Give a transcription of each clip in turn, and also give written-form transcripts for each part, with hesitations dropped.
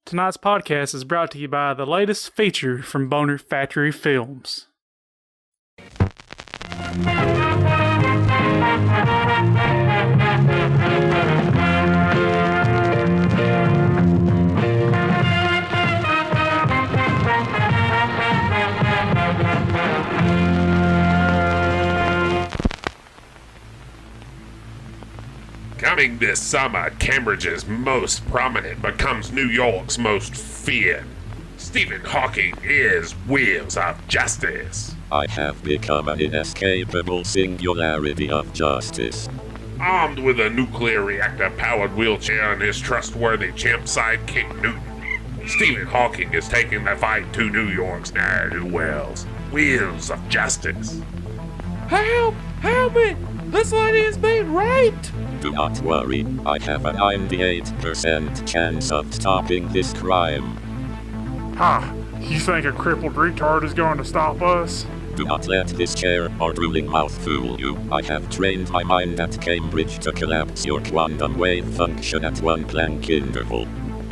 Tonight's podcast is brought to you by the latest feature from Boner Factory Films. Coming this summer, Cambridge's most prominent becomes New York's most feared. Stephen Hawking is Wheels of Justice. I have become an inescapable singularity of justice. Armed with a nuclear reactor-powered wheelchair and his trustworthy chimp sidekick Newton, Stephen Hawking is taking the fight to New York's ne'er-do-wells. Wheels of Justice. Help me! This lady is being raped! Do not worry, I have a 98% chance of stopping this crime. You think a crippled retard is going to stop us? Do not let this chair or drooling mouth fool you. I have trained my mind at Cambridge to collapse your quantum wave function at one Planck interval.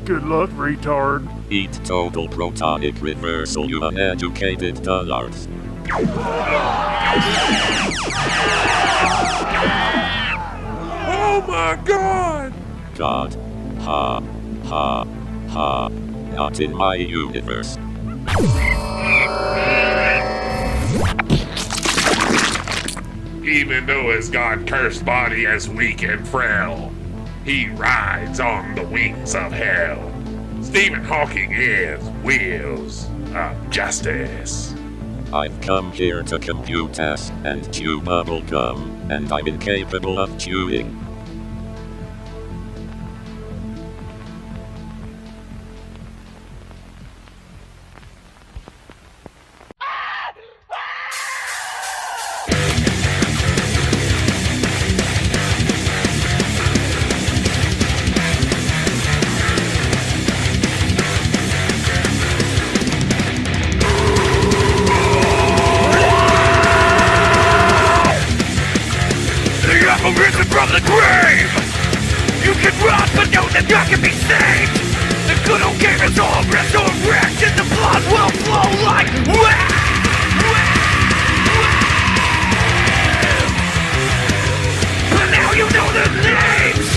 Good luck, retard. Eat total protonic reversal, you uneducated dullards. Oh my god! God. Ha. Ha. Ha. Not in my universe. Even though his god-cursed body is weak and frail, he rides on the wings of hell. Stephen Hawking is Wheels of Justice. I've come here to compute ass and chew bubble gum, and I'm incapable of chewing. Risen from the grave! You can run, but know that you can be saved! The good old game is all resurrected, the blood will flow like but now you know their names!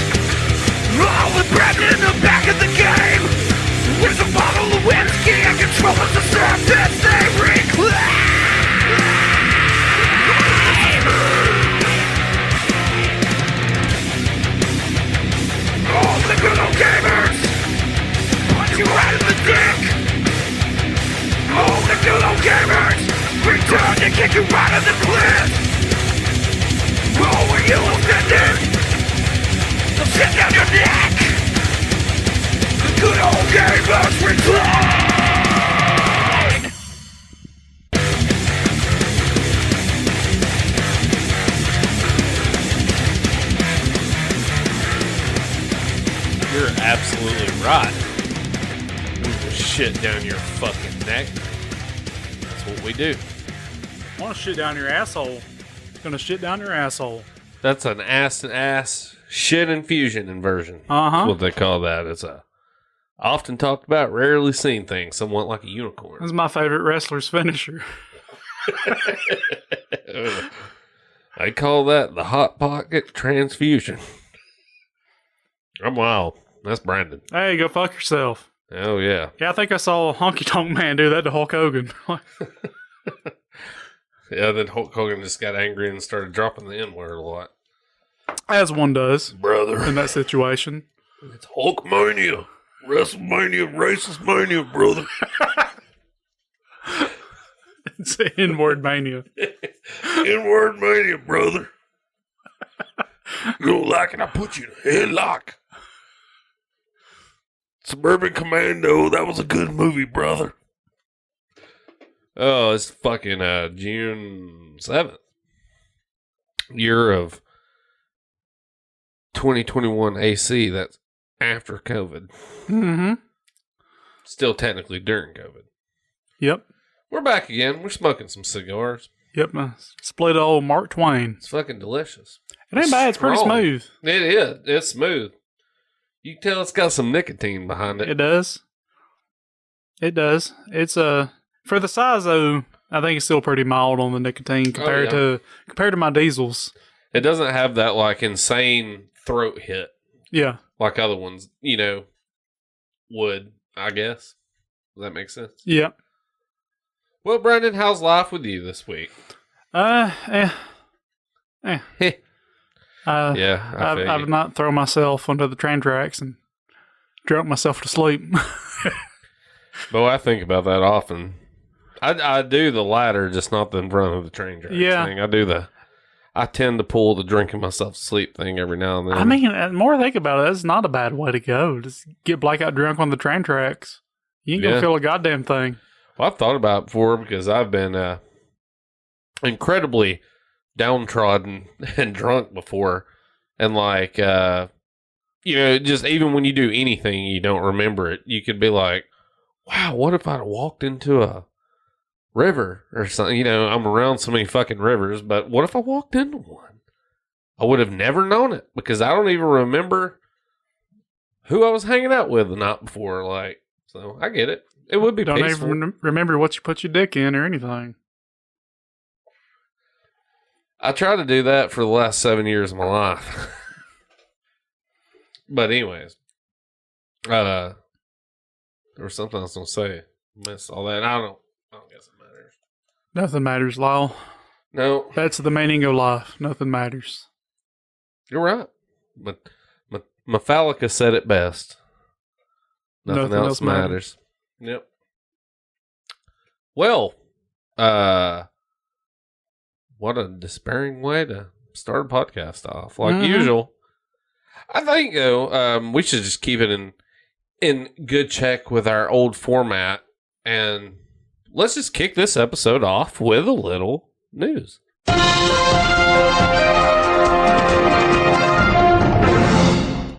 All the bread in the back of the game! With a bottle of whiskey and control of the surface they reclaim! All the good old gamers punch you right in the dick. All the good old gamers return to kick you right in the cliff. Oh, were you offended? They'll sit down your neck. The good old gamers return. You're absolutely right. We will shit down your fucking neck. That's what we do. I want to shit down your asshole. Gonna shit down your asshole. That's an ass shit infusion inversion. Uh-huh. That's what they call that. It's a often talked about, rarely seen thing, somewhat like a unicorn. That's my favorite wrestler's finisher. I call that the Hot Pocket transfusion. I'm wild. That's Brandon. Hey, go fuck yourself. Oh, yeah. Yeah, I think I saw Honky Tonk Man do that to Hulk Hogan. Yeah, then Hulk Hogan just got angry and started dropping the N-word a lot. As one does. Brother. In that situation. It's Hulkmania. WrestleMania, Racist Mania, brother. It's N-word mania. N-word mania, brother. You don't like it, I'll put you in a headlock. Suburban Commando, that was a good movie, brother. Oh, it's fucking June 7th. Year of 2021 AC. That's after COVID. Mm-hmm. Still technically during COVID. Yep. We're back again. We're smoking some cigars. Yep. Split old Mark Twain. It's fucking delicious. It ain't bad. It's pretty Strong. smooth. It is. It's smooth. You can tell it's got some nicotine behind it. It does. It does. It's for the size though. I think it's still pretty mild on the nicotine compared to my diesels. It doesn't have that like insane throat hit. Yeah. Like other ones, would, I guess. Does that make sense? Yeah. Well, Brandon, how's life with you this week? Yeah, I've not thrown myself onto the train tracks and drunk myself to sleep. But I think about that often. I do the latter, just not the in front of the train tracks thing. I tend to pull the drinking myself to sleep thing every now and then. I mean, the more I think about it, it's not a bad way to go. Just get blackout drunk on the train tracks. You ain't gonna feel a goddamn thing. Well, I've thought about it before because I've been incredibly downtrodden and drunk before. And just even when you do anything, you don't remember it. You could be like, wow, what if I'd walked into a river or something? I'm around so many fucking rivers, but what if I walked into one? I would have never known it because I don't even remember who I was hanging out with the night before. So I get it. It would be don't peaceful. even remember what you put your dick in or anything. I tried to do that for the last 7 years of my life. But anyways, there was something I was going to say. Missed all that. I don't guess it matters. Nothing matters, Lyle. No. That's the meaning of life. Nothing matters. You're right. But Metallica said it best. Nothing else matters. Yep. Well, what a despairing way to start a podcast off. Like usual. I think, though, we should just keep it in good check with our old format. And let's just kick this episode off with a little news.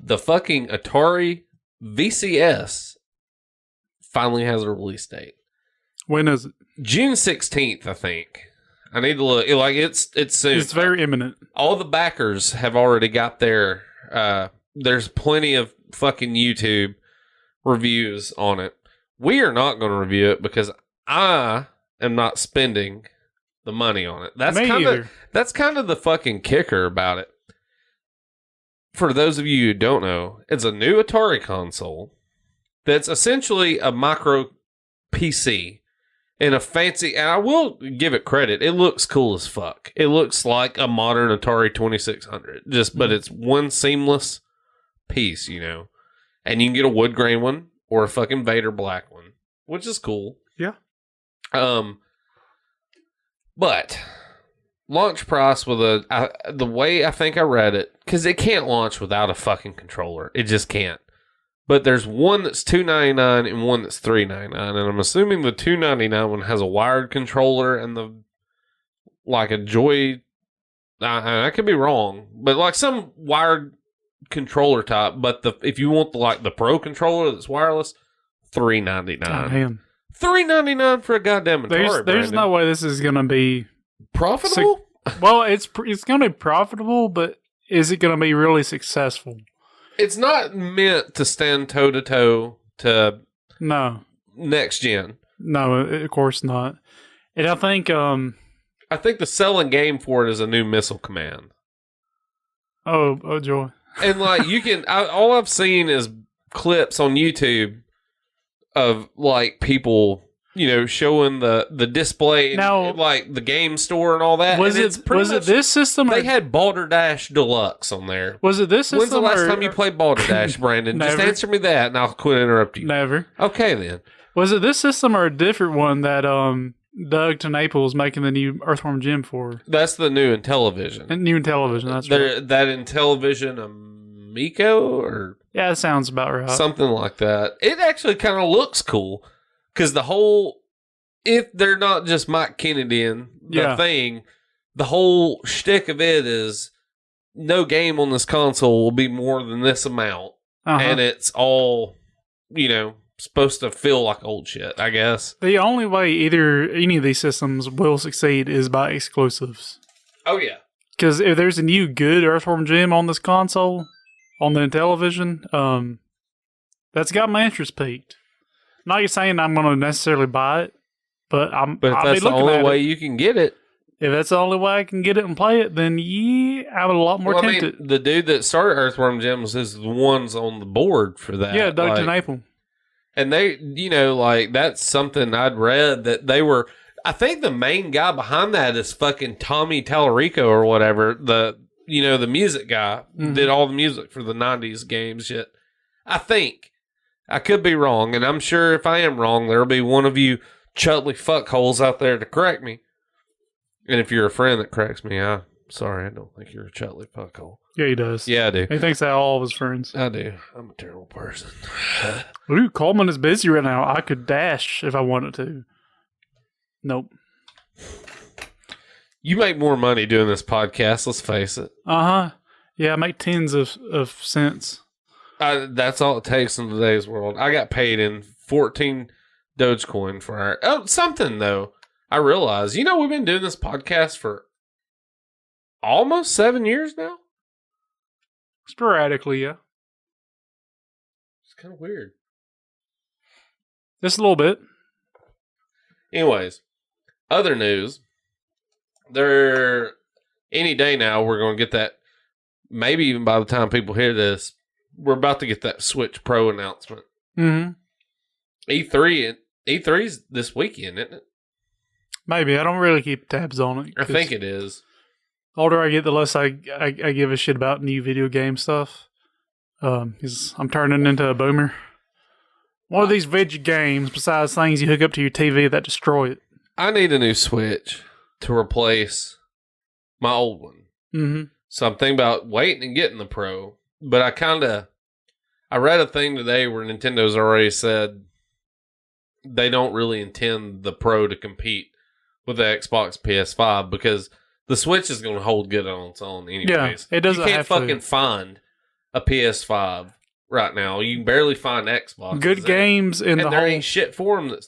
The fucking Atari VCS finally has a release date. When is it? June 16th, I think. I need to look. It's soon. It's very imminent. All the backers have already got their... there's plenty of fucking YouTube reviews on it. We are not going to review it because I am not spending the money on it. That's kind of the fucking kicker about it. For those of you who don't know, it's a new Atari console that's essentially a micro PC in a fancy, and I will give it credit, it looks cool as fuck. It looks like a modern Atari 2600, but it's one seamless piece, and you can get a wood grain one or a fucking Vader black one, which is cool. Yeah. But launch price with the way I think I read it, because it can't launch without a fucking controller. It just can't. But there's one that's $299 and one that's $399, and I'm assuming the $299 one has a wired controller and a Joy. I could be wrong, but like some wired controller type. But if you want the Pro controller that's wireless, $399. Damn. $399 for a goddamn Atari. There's no way this is gonna be profitable. Well, it's gonna be profitable, but is it gonna be really successful? It's not meant to stand toe to toe to next gen. No, of course not. And I think the selling game for it is a new Missile Command. Oh joy! And you can. All I've seen is clips on YouTube of people, showing the display, now, the game store and all that. Was it this system? They had Baldur Dash Deluxe on there. Was it this system? When's the last time you played Baldur Dash, Brandon? Just answer me that, and I'll quit interrupting you. Never. Okay, then. Was it this system or a different one that Doug TeNapel is making the new Earthworm Jim for? That's the new Intellivision. New Intellivision. That's right. That Intellivision Amico or that sounds about right. Something like that. It actually kind of looks cool. Because if they're not just Mike Kennedy in the thing, the whole shtick of it is no game on this console will be more than this amount. And it's all, supposed to feel like old shit, I guess. The only way any of these systems will succeed is by exclusives. Oh, yeah. Because if there's a new good Earthworm Jim on this console, on the Intellivision, that's got my interest peaked. not saying I'm going to necessarily buy it, but But if I'll that's be the looking only at way it. you can get it. If that's the only way I can get it and play it, then yeah, I'm a lot more Well, I tempted. mean, the dude that started Earthworm Gems is the ones on the board for that. Yeah, Dr. Like, Naple. and they, like, that's something I'd read that they were. I think the main guy behind that is fucking Tommy Tallarico or whatever. The music guy did all the music for the 90s games. Shit. I think. I could be wrong, and I'm sure if I am wrong, there'll be one of you Chutley fuckholes out there to correct me. And if you're a friend that corrects me, I'm sorry, I don't think you're a Chutley fuckhole. Yeah, he does. Yeah, I do. He thinks that all of his friends. I do. I'm a terrible person. Ooh, Coleman is busy right now. I could dash if I wanted to. Nope. You make more money doing this podcast, let's face it. Uh-huh. Yeah, I make tens of cents. That's all it takes in today's world. I got paid in 14 Dogecoin for our... Oh, something, though. I realize, we've been doing this podcast for almost 7 years now? Sporadically, yeah. It's kind of weird. Just a little bit. Anyways, other news. Any day now, we're going to get that. Maybe even by the time people hear this, we're about to get that Switch Pro announcement. Mm-hmm. E3's this weekend, isn't it? Maybe. I don't really keep tabs on it. I think it is. The older I get, the less I give a shit about new video game stuff. Because I'm turning into a boomer. One of these video games, besides things you hook up to your TV that destroy it. I need a new Switch to replace my old one. Mm-hmm. So I'm thinking about waiting and getting the Pro. But I read a thing today where Nintendo's already said they don't really intend the Pro to compete with the Xbox PS5 because the Switch is going to hold good on its own anyways. Yeah, it doesn't You can't have fucking to. find a PS5 right now. You can barely find Xbox. Good games in and the there whole... ain't shit for them that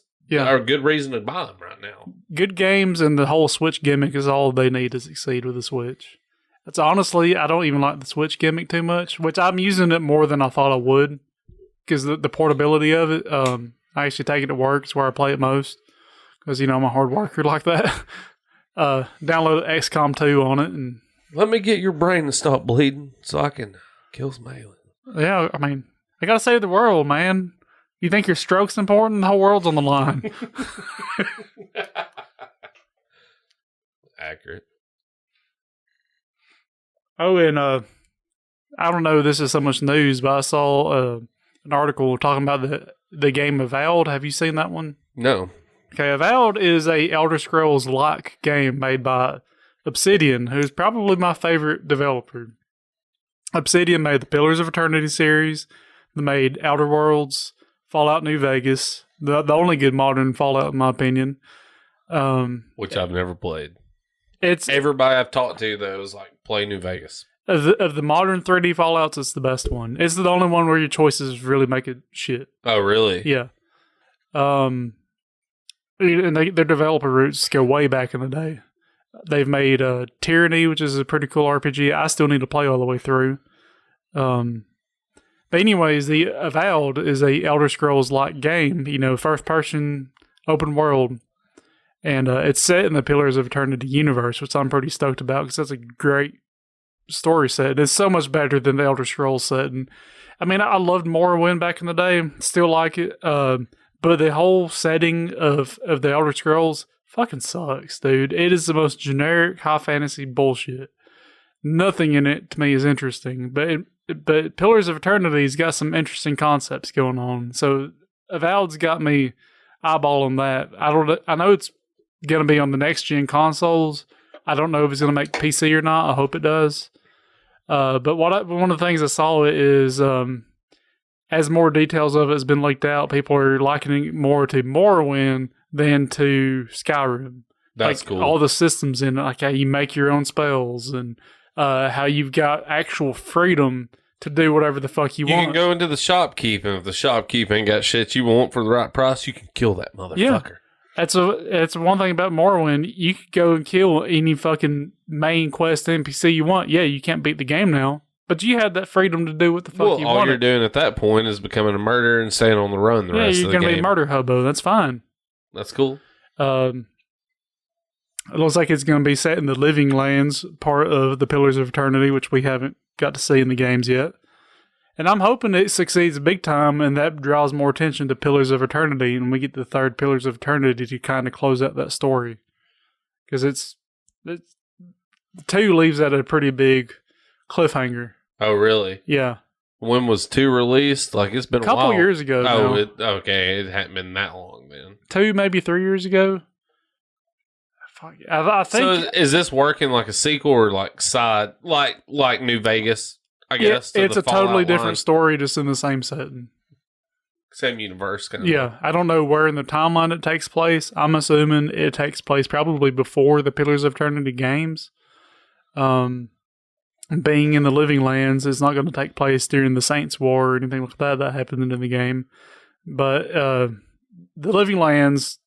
are a good reason to buy them right now. Good games and the whole Switch gimmick is all they need to succeed with the Switch. That's honestly, I don't even like the Switch gimmick too much, which I'm using it more than I thought I would because the portability of it. I actually take it to work. It's where I play it most because, I'm a hard worker like that. Download XCOM 2 on it. And Let me get your brain to stop bleeding so I can kill some aliens. yeah, I mean, I got to save the world, man. You think your stroke's important? The whole world's on the line. Accurate. Oh, and I don't know if this is so much news, but I saw an article talking about the game Avowed. Have you seen that one? No. Okay, Avowed is a Elder Scrolls-like game made by Obsidian, who's probably my favorite developer. Obsidian made the Pillars of Eternity series. They made Outer Worlds, Fallout New Vegas, the only good modern Fallout in my opinion. Which I've never played. It's Everybody I've talked to, though, is like, play New Vegas. of the modern 3D Fallouts, it's the best one. It's the only one where your choices really make it shit. Oh, really? Yeah. And their developer roots go way back in the day. They've made Tyranny, which is a pretty cool RPG. I still need to play all the way through. But anyways, the Avowed is a Elder Scrolls-like game. First person, open world. And it's set in the Pillars of Eternity universe, which I'm pretty stoked about because that's a great story set. It's so much better than the Elder Scrolls set. And I mean, I loved Morrowind back in the day. Still like it. But the whole setting of the Elder Scrolls fucking sucks, dude. It is the most generic high fantasy bullshit. Nothing in it to me is interesting. But Pillars of Eternity's got some interesting concepts going on. So Avowed's got me eyeballing that. I know it's going to be on the next gen consoles. I don't know if it's going to make PC or not. I hope it does. But one of the things I saw is as more details of it has been leaked out, people are likening it more to Morrowind than to Skyrim. That's like, cool. All the systems in it, like how you make your own spells and how you've got actual freedom to do whatever the fuck you want. You can go into the shopkeep, and if the shopkeep ain't got shit you want for the right price, you can kill that motherfucker. Yeah. That's one thing about Morrowind. You could go and kill any fucking main quest NPC you want. Yeah, you can't beat the game now, But you had that freedom to do what the fuck Well, you all wanted. you're doing at that point is becoming a murderer and staying on the run the rest of you're the going to game. be a murder hobo. That's fine. That's cool. It looks like it's going to be set in the Living Lands part of the Pillars of Eternity, which we haven't got to see in the games yet. And I'm hoping it succeeds big time, and that draws more attention to Pillars of Eternity, and we get the third Pillars of Eternity to kind of close out that story. Because it's 2 leaves at a pretty big cliffhanger. Oh, really? Yeah. When was 2 released? Like, it's been A couple while. years ago. Oh, now. okay. It hadn't been that long then. 2, maybe 3 years ago. Fuck, I think. So is this working like a sequel or like side, like New Vegas? I guess it's to a the totally Fallout different line? story, just in the same setting. Same universe, kind of. Yeah, I don't know where in the timeline it takes place. I'm assuming it takes place probably before the Pillars of Eternity games. Being in the Living Lands is not going to take place during the Saints War or anything like that happened in the game. But the Living Lands,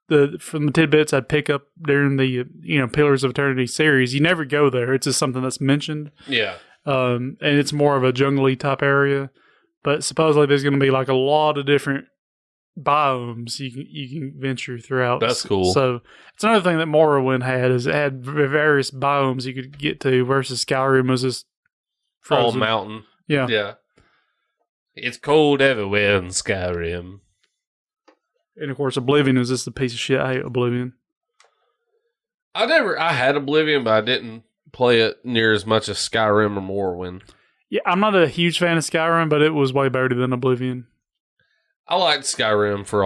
from the tidbits I'd pick up during the Pillars of Eternity series, you never go there. It's just something that's mentioned. Yeah. And it's more of a jungly type area. But supposedly there's going to be like a lot of different biomes you can venture throughout. That's cool. So it's another thing that Morrowind had, is it had various biomes you could get to, versus Skyrim was just All frozen. mountain. Yeah. Yeah. It's cold everywhere in Skyrim. And of course Oblivion is just a piece of shit. I hate Oblivion. I had Oblivion, but I didn't play it near as much as Skyrim or Morrowind. Yeah, I'm not a huge fan of Skyrim, but it was way better than Oblivion. I liked Skyrim for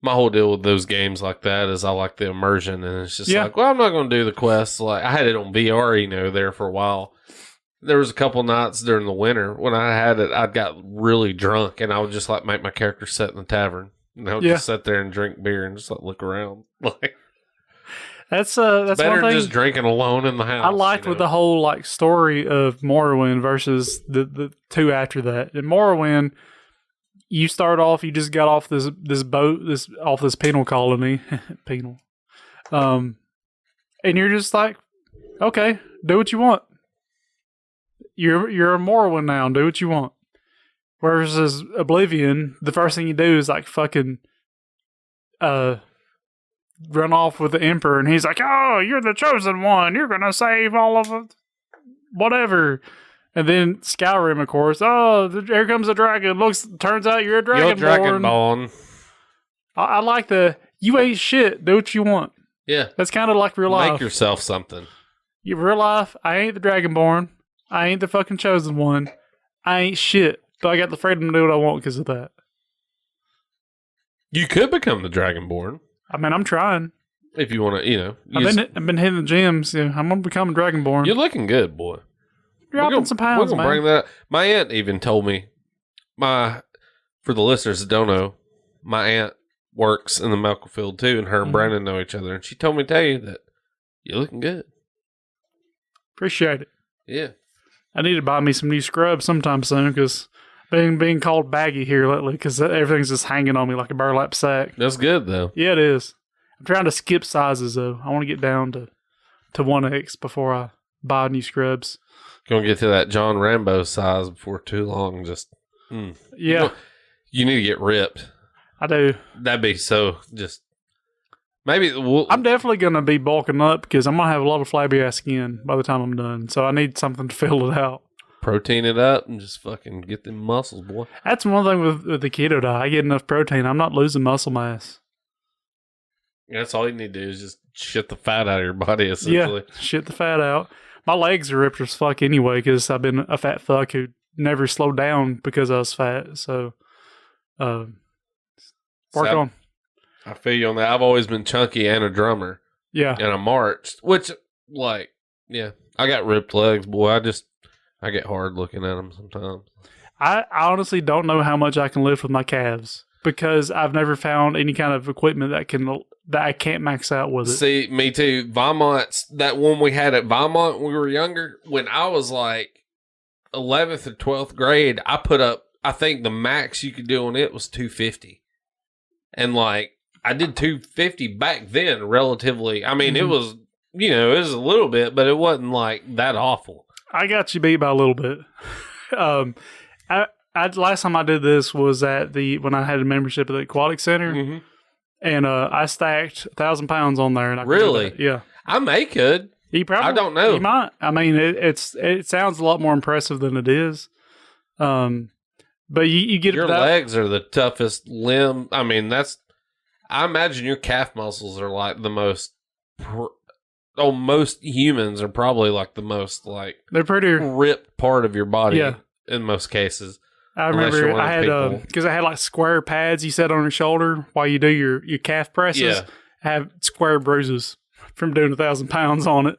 my whole deal with those games like that is I like the immersion, and it's just like, well, I'm not going to do the quests. Like, I had it on VR, there for a while. There was a couple nights during the winter when I had it, I got really drunk, and I would just like make my character sit in the tavern, and I would just sit there and drink beer and just like look around. Like, that's better one than thing just drinking alone in the house. I liked with the whole like story of Morrowind versus the 2 after that. In Morrowind, you start off, you just got off this boat, off this penal colony, penal, and you're just like, okay, do what you want. You're a Morrowind now, do what you want. Versus Oblivion, the first thing you do is like fucking run off with the Emperor, and he's like, oh, you're the chosen one, you're gonna save all of it, whatever. And then Skyrim, of course, oh, here comes a dragon, turns out you're a dragonborn. You're Dragonborn. I like you ain't shit, do what you want. Yeah. That's kind of like real life. Make yourself something. Real life, I ain't the dragonborn, I ain't the fucking chosen one, I ain't shit, but I got the freedom to do what I want because of that. You could become the Dragonborn. I mean, I'm trying. If you want to, I've been hitting the gyms. Yeah, I'm gonna become a dragonborn. You're looking good, boy. Dropping some pounds, we're gonna bring that. My aunt even told me. For the listeners that don't know, my aunt works in the medical field too, and her and Brandon know each other, and she told me to tell you that you're looking good. Appreciate it. Yeah. I need to buy me some new scrubs sometime soon, because being called baggy here lately, because everything's just hanging on me like a burlap sack. That's good though. Yeah, it is. I'm trying to skip sizes though. I want to get down to 1X before I buy new scrubs. Gonna get to that John Rambo size before too long. Just yeah, you need to get ripped. I do. That'd be so just. Maybe I'm definitely gonna be bulking up because I'm gonna have a lot of flabby ass skin by the time I'm done. So I need something to fill it out. Protein it up and just fucking get them muscles, boy. That's one thing with the keto diet. I get enough protein. I'm not losing muscle mass. That's all you need to do is just shit the fat out of your body, essentially. Yeah, shit the fat out. My legs are ripped as fuck anyway because I've been a fat fuck who never slowed down because I was fat. So, work on. I feel you on that. I've always been chunky and a drummer. Yeah. And I marched, which, like, yeah, I got ripped legs, boy. I get hard looking at them sometimes. I honestly don't know how much I can lift with my calves because I've never found any kind of equipment that I can't max out with it. See, me too. Vinemont's, that one we had at Vinemont when we were younger, when I was like 11th or 12th grade, I put up, I think the max you could do on it was 250. And like, I did 250 back then relatively. I mean, it was, it was a little bit, but it wasn't like that awful. I got you beat by a little bit. Last time I did this was when I had a membership at the Aquatic Center, Mm-hmm. and I stacked 1,000 pounds on there. And I could do Really? that. Yeah. I may could. You probably, I don't know. You might. I mean, it sounds a lot more impressive than it is. But you get Your that, legs are the toughest limb. I mean, I imagine your calf muscles are like the most. Most humans are probably like the most like they're pretty ripped part of your body. Yeah. In most cases. I Unless you're remember one I of the had people. because I had like square pads you set on your shoulder while you do your calf presses. Yeah. I have square bruises from doing 1,000 pounds on it.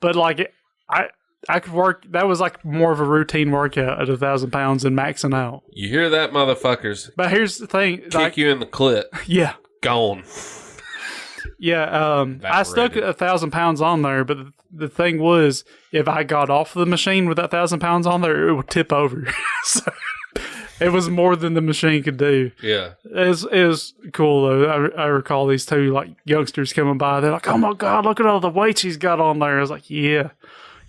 But like I could work. That was like more of a routine workout at 1,000 pounds than maxing out. You hear that, motherfuckers? But here's the thing. Kick you in the clit. Yeah. Gone. Yeah, I stuck 1,000 pounds on there, but the thing was, if I got off the machine with that 1,000 pounds on there, it would tip over. So it was more than the machine could do. Yeah. It was cool though. I recall these two like youngsters coming by. They're like, "Oh my god, look at all the weights he's got on there." I was like, "Yeah,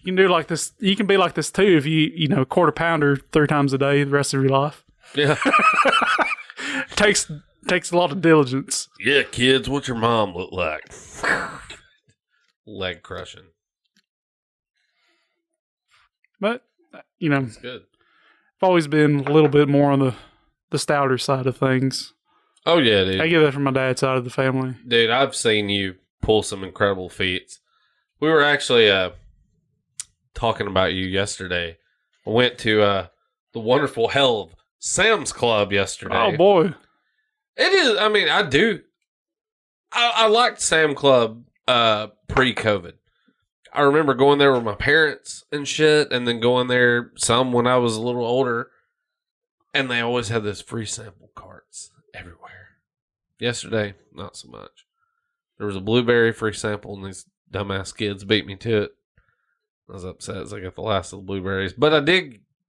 you can do like this. You can be like this too if you quarter pounder 3 times a day the rest of your life." Yeah. Takes a lot of diligence. Yeah, kids, what's your mom look like? Leg crushing. But It's good. I've always been a little bit more on the stouter side of things. Oh, yeah, dude. I get that from my dad's side of the family. Dude, I've seen you pull some incredible feats. We were actually talking about you yesterday. I went to the wonderful hell of Sam's Club yesterday. Oh boy, It is. I mean, I do. I liked Sam Club pre-COVID. I remember going there with my parents and shit, and then going there some when I was a little older. And they always had those free sample carts everywhere. Yesterday, not so much. There was a blueberry free sample, and these dumbass kids beat me to it. I was upset as I got the last of the blueberries. But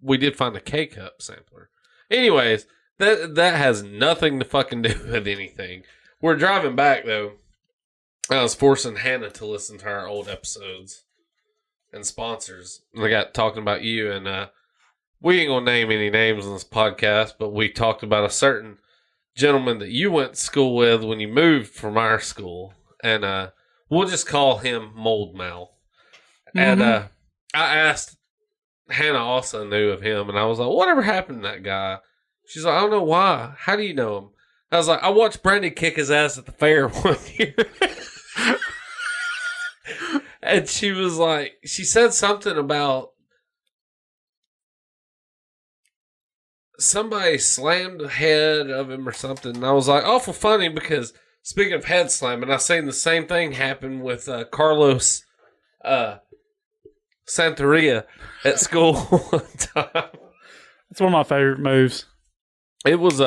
we did find a K-Cup sampler. Anyways, that has nothing to fucking do with anything. We're driving back, though. I was forcing Hannah to listen to our old episodes and sponsors. And I got talking about you, and we ain't going to name any names on this podcast, but we talked about a certain gentleman that you went to school with when you moved from our school. And we'll just call him Mold Mouth. Mm-hmm. And I asked, Hannah also knew of him, and I was like, whatever happened to that guy? She's like, I don't know why. How do you know him? I was like, I watched Brandy kick his ass at the fair one year. And she was like, she said something about somebody slammed the head of him or something. And I was like, awful funny, because speaking of head slamming, I seen the same thing happen with Carlos Santeria at school one time. It's one of my favorite moves. It was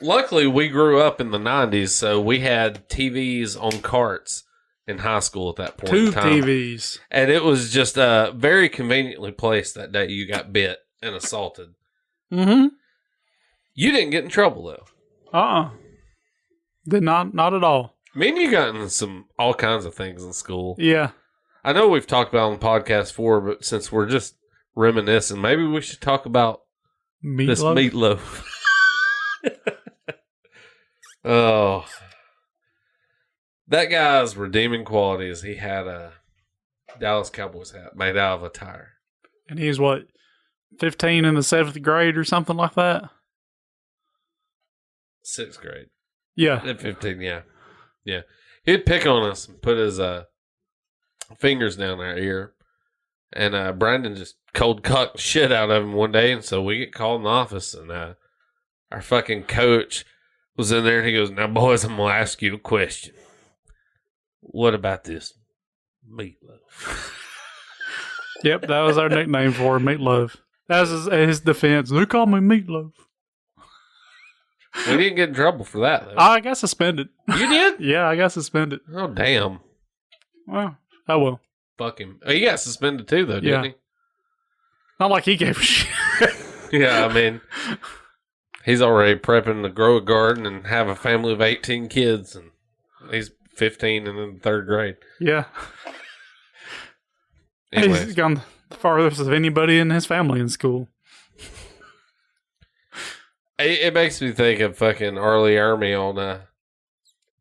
luckily we grew up in the 90s, so we had TVs on carts in high school at that point. 2 in time. TVs. And it was just very conveniently placed that day you got bit and assaulted. Mm-hmm. You didn't get in trouble, though. Did not at all. Me and you got into all kinds of things in school. Yeah. I know we've talked about it on the podcast before, but since we're just reminiscing, maybe we should talk about this meatloaf. Oh. That guy's redeeming quality is he had a Dallas Cowboys hat made out of a tire. And he was, 15 in the 7th grade or something like that? 6th grade. Yeah. At 15, yeah. Yeah. He'd pick on us and put his fingers down our ear. And Brandon just cold cocked the shit out of him one day. And so we get called in the office, and our fucking coach was in there, and he goes, now, boys, I'm going to ask you a question. What about this meatloaf? Yep, that was our nickname for him, Meatloaf. That was his defense. They call me Meatloaf. We didn't get in trouble for that, though. I got suspended. You did? Yeah, I got suspended. Oh, damn. Well, oh well. Fuck him. Oh, he got suspended too, though, didn't he? Not like he gave a shit. Yeah, I mean, he's already prepping to grow a garden and have a family of 18 kids, and he's 15 and in 3rd grade. Yeah. Anyways. He's gone the farthest of anybody in his family in school. It makes me think of fucking Arlie Ermy on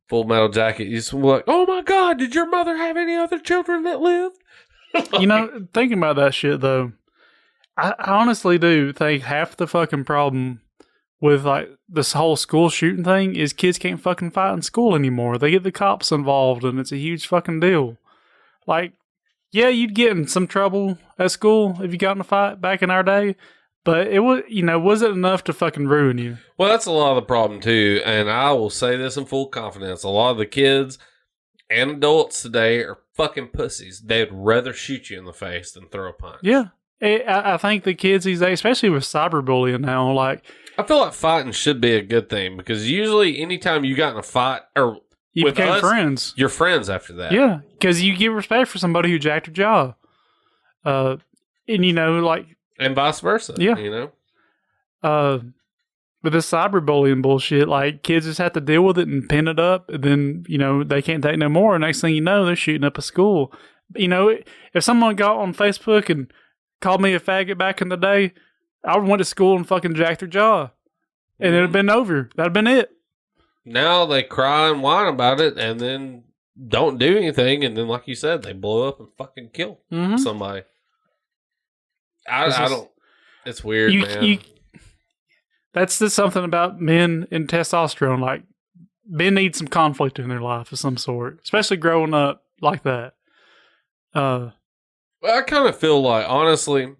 Full Metal Jacket. You just like, oh my God, did your mother have any other children that lived? You know, thinking about that shit though, I honestly do think half the fucking problem with like this whole school shooting thing is kids can't fucking fight in school anymore. They get the cops involved and it's a huge fucking deal. Like, yeah, you'd get in some trouble at school if you got in a fight back in our day, but it was, was it enough to fucking ruin you? Well, that's a lot of the problem too, and I will say this in full confidence. A lot of the kids and adults today are fucking pussies. They'd rather shoot you in the face than throw a punch. Yeah. I think the kids these days, especially with cyberbullying now, like... I feel like fighting should be a good thing, because usually anytime you got in a fight, or you with became us, friends. You're friends after that. Yeah, because you get respect for somebody who jacked your jaw. And, like... And vice versa. Yeah. With this cyberbullying bullshit, like, kids just have to deal with it and pin it up, and then, they can't take no more. Next thing you know, they're shooting up a school. If someone got on Facebook and called me a faggot back in the day, I went to school and fucking jacked their jaw. And it'd have been over. That'd have been it. Now they cry and whine about it and then don't do anything. And then, like you said, they blow up and fucking kill somebody. I don't. It's weird, man. That's just something about men and testosterone. Like, men need some conflict in their life of some sort, especially growing up like that. I kind of feel like, honestly,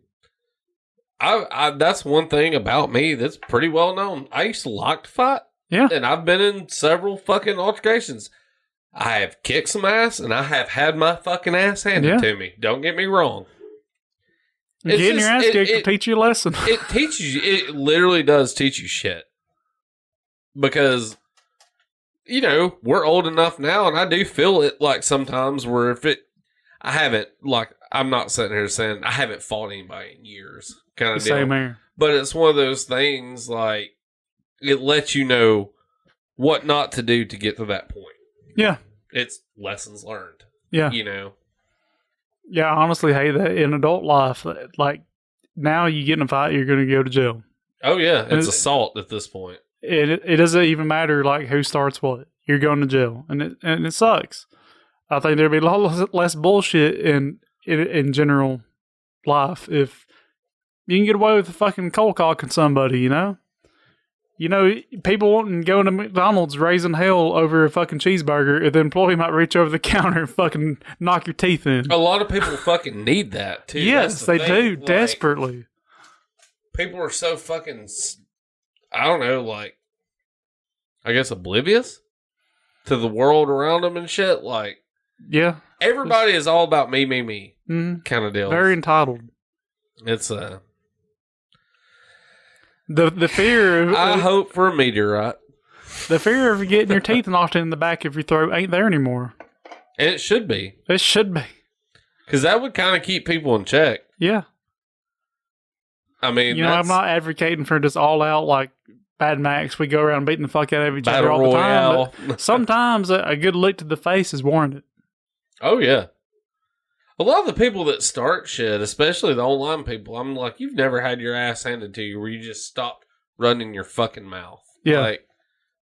I that's one thing about me that's pretty well known. I used to like to fight. Yeah. And I've been in several fucking altercations. I have kicked some ass, and I have had my fucking ass handed to me. Don't get me wrong. Getting your ass kicked will teach you a lesson. It teaches you. It literally does teach you shit. Because, we're old enough now, and I do feel it like sometimes where I haven't, like, I'm not sitting here saying I haven't fought anybody in years, kind of deal. Same here. But it's one of those things, like, it lets you know what not to do to get to that point. Yeah. It's lessons learned. Yeah. Yeah, I honestly hate that in adult life. Like, now you get in a fight, you're going to go to jail. Oh, yeah. It's assault at this point. It doesn't even matter, like, who starts what. You're going to jail. And it sucks. I think there'd be a lot less bullshit in general life if you can get away with fucking cold cocking somebody, people wanting to go to McDonald's raising hell over a fucking cheeseburger, and the employee might reach over the counter and fucking knock your teeth in. A lot of people fucking need that, too. Yes, they do, like, desperately. People are so fucking, I don't know, like, I guess oblivious to the world around them and shit. Like, yeah. Everybody is all about me kind of deal. Very entitled. It's the fear of... I hope for a meteorite. The fear of getting your teeth knocked in the back of your throat ain't there anymore. And it should be. It should be. Because that would kind of keep people in check. Yeah. I mean, I'm not advocating for just all out, like, Mad Max. We go around beating the fuck out of each other all the time. But sometimes a good lick to the face is warranted. Oh, yeah. A lot of the people that start shit, especially the online people, I'm like, you've never had your ass handed to you where you just stopped running your fucking mouth. Yeah. Like,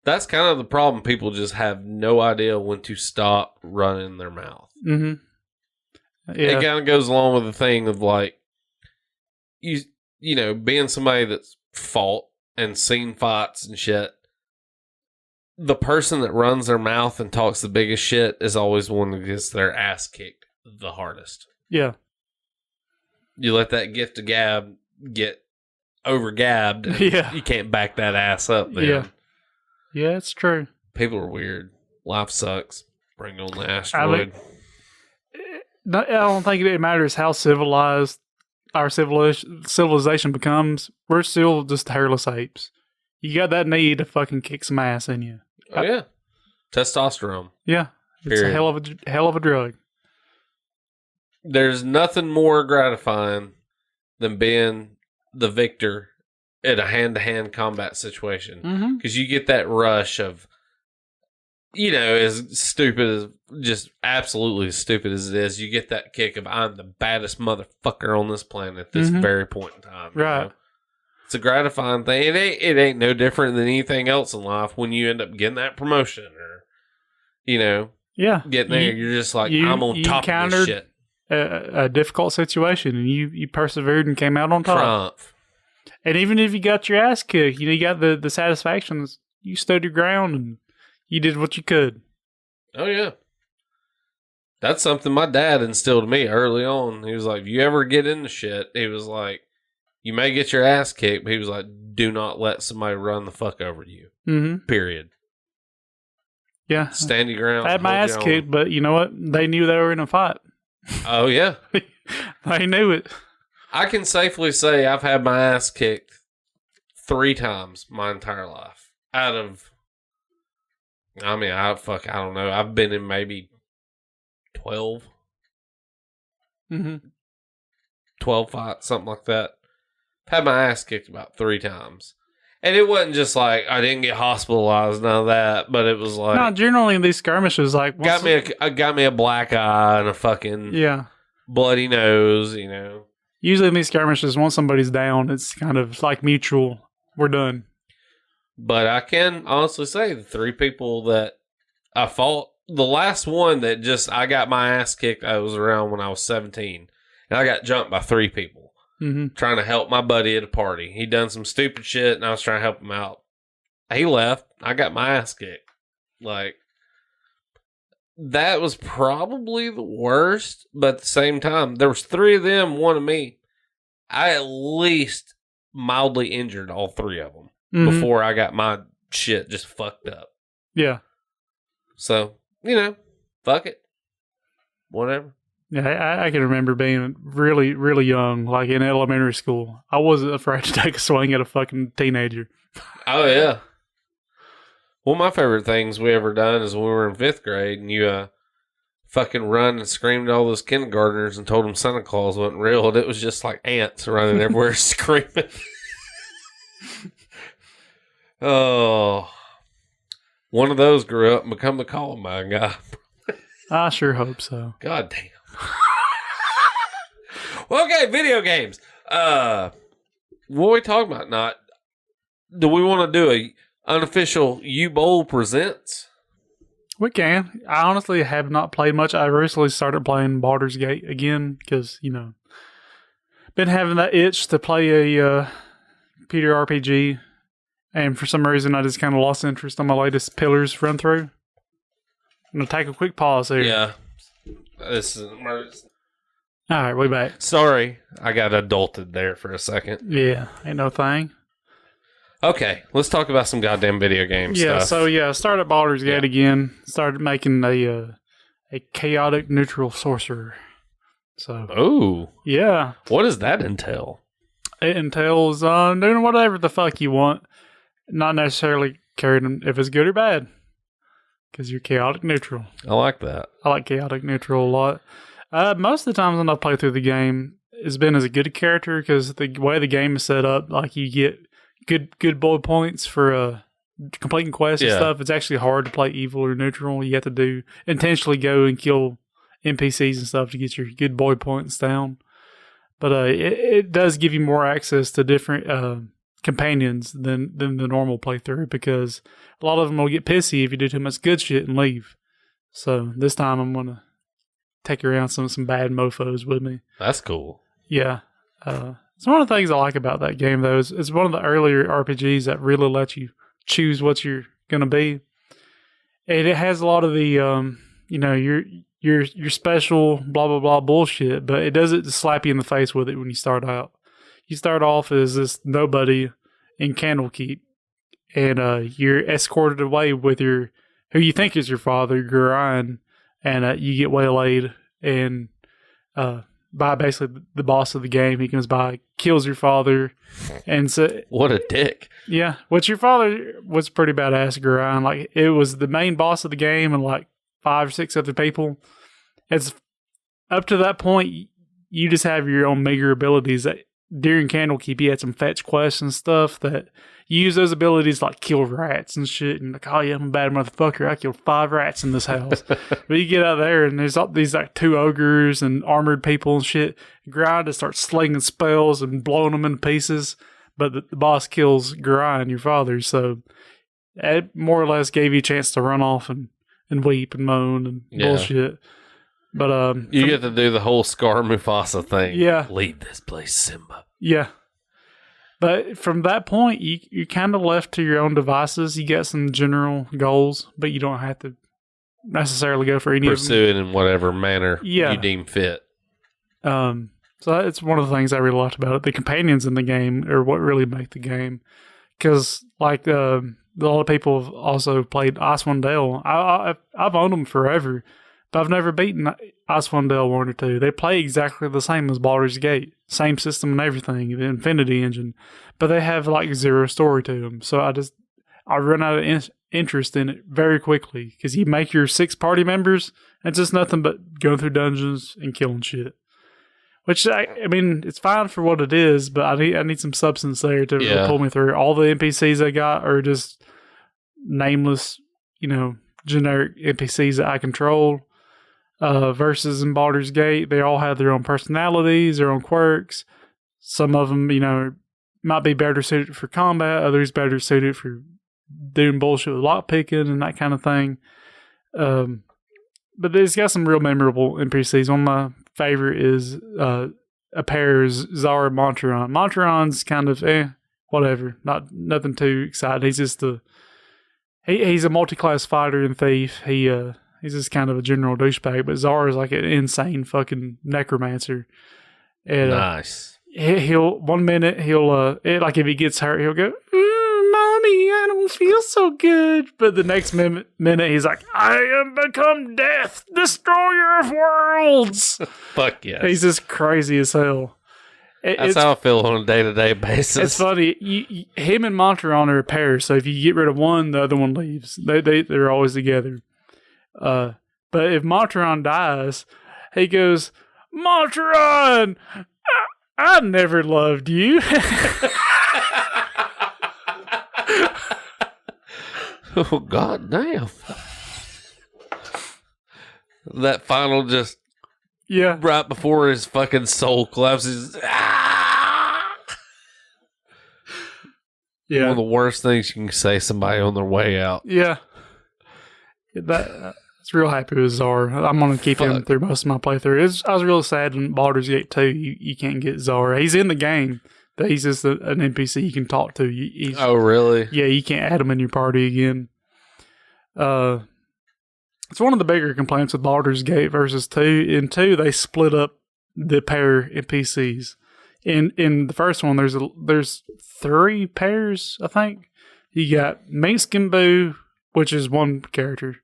that's kind of the problem. People just have no idea when to stop running their mouth. Mm-hmm. Yeah. It kind of goes along with the thing of, like, being somebody that's fought and seen fights and shit. The person that runs their mouth and talks the biggest shit is always the one that gets their ass kicked the hardest. Yeah. You let that gift of gab get over gabbed. Yeah. You can't back that ass up then. Yeah. Yeah, it's true. People are weird. Life sucks. Bring on the asteroid. I don't think it matters how civilized our civilization becomes. We're still just hairless apes. You got that need to fucking kick some ass in you. Oh, yeah. Testosterone. Yeah. It's Period. a hell of a drug. There's nothing more gratifying than being the victor in a hand-to-hand combat situation. Because you get that rush of, as stupid as, just absolutely as stupid as it is, you get that kick of, I'm the baddest motherfucker on this planet at this very point in time. Right. It's a gratifying thing. It ain't no different than anything else in life when you end up getting that promotion or, getting there. You're just like, I'm on top of this shit. A difficult situation, and you persevered and came out on top. Triumph. And even if you got your ass kicked, you got the satisfactions. You stood your ground and you did what you could. Oh, yeah. That's something my dad instilled in me early on. He was like, if you ever get into shit, he was like, you may get your ass kicked, but he was like, do not let somebody run the fuck over you. Mm-hmm. Period. Yeah. Stand your ground. I had my ass kicked, but you know what? They knew they were in a fight. Oh, yeah. They knew it. I can safely say I've had my ass kicked 3 times my entire life. Out of, I don't know. I've been in maybe 12. 12 fights, something like that. I've had my ass kicked about 3 times. And it wasn't just like I didn't get hospitalized, none of that, but it was like, no, generally in these skirmishes, like got me a black eye and a fucking bloody nose, Usually in these skirmishes, once somebody's down, it's kind of like mutual. We're done. But I can honestly say the 3 people that I fought, the last one that I got my ass kicked, I was around when I was 17, and I got jumped by 3 people. Trying to help my buddy at a party. He done some stupid shit, and I was trying to help him out. He left. I got my ass kicked. Like, that was probably the worst, but at the same time, there was 3 of them, 1 of me. I at least mildly injured all 3 of them before I got my shit just fucked up. Yeah. So, fuck it. Whatever. Yeah, I can remember being really, really young, like in elementary school. I wasn't afraid to take a swing at a fucking teenager. Oh, yeah. One of my favorite things we ever done is when we were in 5th grade and you fucking run and screamed at all those kindergartners and told them Santa Claus wasn't real. And it was just like ants running everywhere screaming. Oh. One of those grew up and become the Columbine guy. I sure hope so. God damn. Well, okay, video games. What are we talking about? Do we want to do a unofficial U-Bowl Presents? We can. I honestly have not played much. I recently started playing Baldur's Gate again because, been having that itch to play a computer RPG. And for some reason, I just kind of lost interest on my latest Pillars run through. I'm going to take a quick pause here. Yeah. This is emergency. All right, we back. Sorry, I got adulted there for a second. Yeah, ain't no thing. Okay, let's talk about some goddamn video game stuff. I started Baldur's Gate again. Started making a chaotic neutral sorcerer. So. Oh. Yeah. What does that entail? It entails doing whatever the fuck you want, not necessarily caring if it's good or bad. Because you're chaotic neutral. I like that. I like chaotic neutral a lot. Most of the times when I've played through the game, it's been as a good character because the way the game is set up, like you get good bullet points for completing quests and stuff. It's actually hard to play evil or neutral. You have to intentionally go and kill NPCs and stuff to get your good bullet points down. But it does give you more access to different companions than the normal playthrough because a lot of them will get pissy if you do too much good shit and leave. So this time I'm going to take around some bad mofos with me. That's cool. Yeah. It's one of the things I like about that game, though. It's one of the earlier RPGs that really let you choose what you're going to be. And it has a lot of the, your special blah, blah, blah bullshit, but it doesn't just slap you in the face with it when you start out. You start off as this nobody in Candlekeep, and you're escorted away with who you think is your father, Gurion, and you get waylaid and by basically the boss of the game. He comes by, kills your father, and so what a dick. Yeah, which your father was pretty badass, Gurion. Like it was the main boss of the game, and like 5 or 6 other people. It's up to that point, you just have your own meager abilities that during Candlekeep, you had some fetch quests and stuff that you use those abilities to, like, kill rats and shit. And like, oh yeah, I'm a bad motherfucker. I killed 5 rats in this house. But you get out there and there's all these like 2 ogres and armored people and shit. Grind to start slinging spells and blowing them in pieces. But the boss kills Grind, your father. So it more or less gave you a chance to run off and weep and moan and bullshit. But you get to do the whole Scar Mufasa thing. Yeah. Leave this place, Simba. Yeah. But from that point, you're kind of left to your own devices. You get some general goals, but you don't have to necessarily go for any Pursue it in whatever manner you deem fit. So it's one of the things I really liked about it. The companions in the game are what really make the game. Because, like, a lot of people have also played Icewind Dale. I've owned them forever. But I've never beaten Icewind Dale 1 or 2. They play exactly the same as Baldur's Gate. Same system and everything, the Infinity Engine. But they have like 0 story to them. So I run out of interest in it very quickly. Because you make your 6 party members, and it's just nothing but going through dungeons and killing shit. Which, I mean, it's fine for what it is, but I need some substance there to really pull me through. All the NPCs I got are just nameless, generic NPCs that I control. Versus in Baldur's Gate, they all have their own personalities, their own quirks. Some of them, might be better suited for combat. Others better suited for doing bullshit with lockpicking and that kind of thing. But it's got some real memorable NPCs. One of my favorite is a pair is Zara and Monteron. Monteron's kind of whatever, nothing too exciting. He's just he's a multi-class fighter and thief. He's just kind of a general douchebag, but Zara's like an insane fucking necromancer. And, nice. He'll like if he gets hurt, he'll go, "Mommy, I don't feel so good." But the next minute, he's like, "I am become death, destroyer of worlds." Fuck yeah. He's just crazy as hell. That's how I feel on a day-to-day basis. It's funny. Him and Monteron are a pair, so if you get rid of one, the other one leaves. They're always together. But if Monteron dies, he goes, "Monteron, I never loved you." Oh, god damn. That final just right before his fucking soul collapses. One of the worst things you can say to somebody on their way out. Yeah. It's real happy with Zara. I'm going to keep him through most of my playthrough. I was real sad in Baldur's Gate 2 you can't get Zara. He's in the game, but he's just an NPC you can talk to. Oh, really? Yeah, you can't add him in your party again. It's one of the bigger complaints with Baldur's Gate versus 2. In 2, they split up the pair NPCs. In the first one, there's 3 pairs, I think. You got Minsk and Boo, which is one character,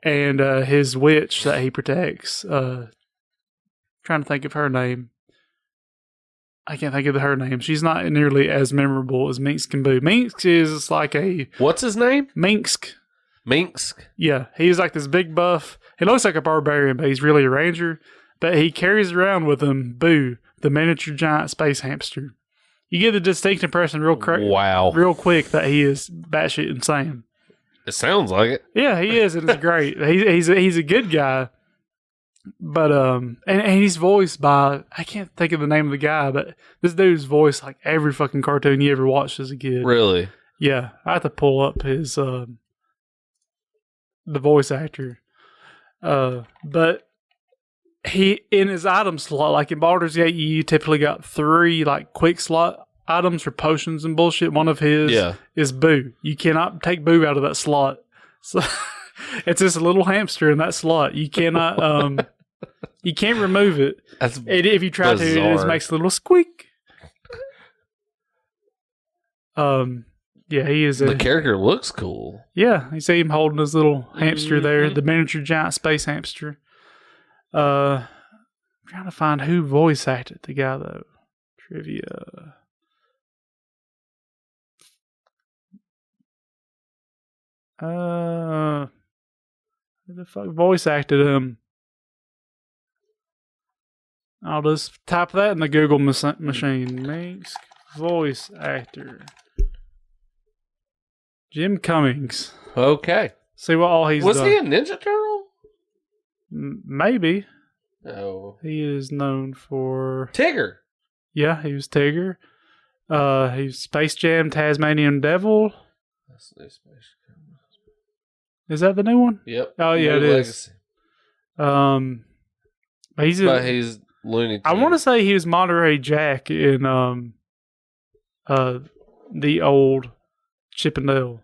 and his witch that he protects. Trying to think of her name. I can't think of her name. She's not nearly as memorable as Minsk and Boo. Minsk is like a... What's his name? Minsk. Minsk? Yeah, he's like this big buff. He looks like a barbarian, but he's really a ranger. But he carries around with him Boo, the miniature giant space hamster. You get the distinct impression real quick that he is batshit insane. It sounds like it. Yeah, he is, and it's great. He's a good guy, but and he's voiced by, I can't think of the name of the guy, but this dude's voiced like every fucking cartoon you ever watched as a kid. Really? Yeah, I have to pull up his the voice actor, but he in his item slot, like in Baldur's Gate, you typically got 3 like quick slot items for potions and bullshit. One of his is Boo. You cannot take Boo out of that slot. So it's just a little hamster in that slot. You cannot you can't remove it. If you try to, it just makes a little squeak. Yeah, he is. The character looks cool. Yeah, you see him holding his little hamster there, the miniature giant space hamster. I'm trying to find who voice acted the guy though. Trivia. Who the fuck voice acted him? I'll just type that in the Google machine. Minx voice actor. Jim Cummings. Okay. See what all he's Was done. he a Ninja Turtle? Maybe. No. He is known for... Tigger. Yeah, he was Tigger. He was Space Jam, Tasmanian Devil. That's the new Space Jam. Is that the new one? Yep. Oh, yeah, New it Legacy. is. But he's Looney Tunes. I want to say he was Monterey Jack in the old Chippendale.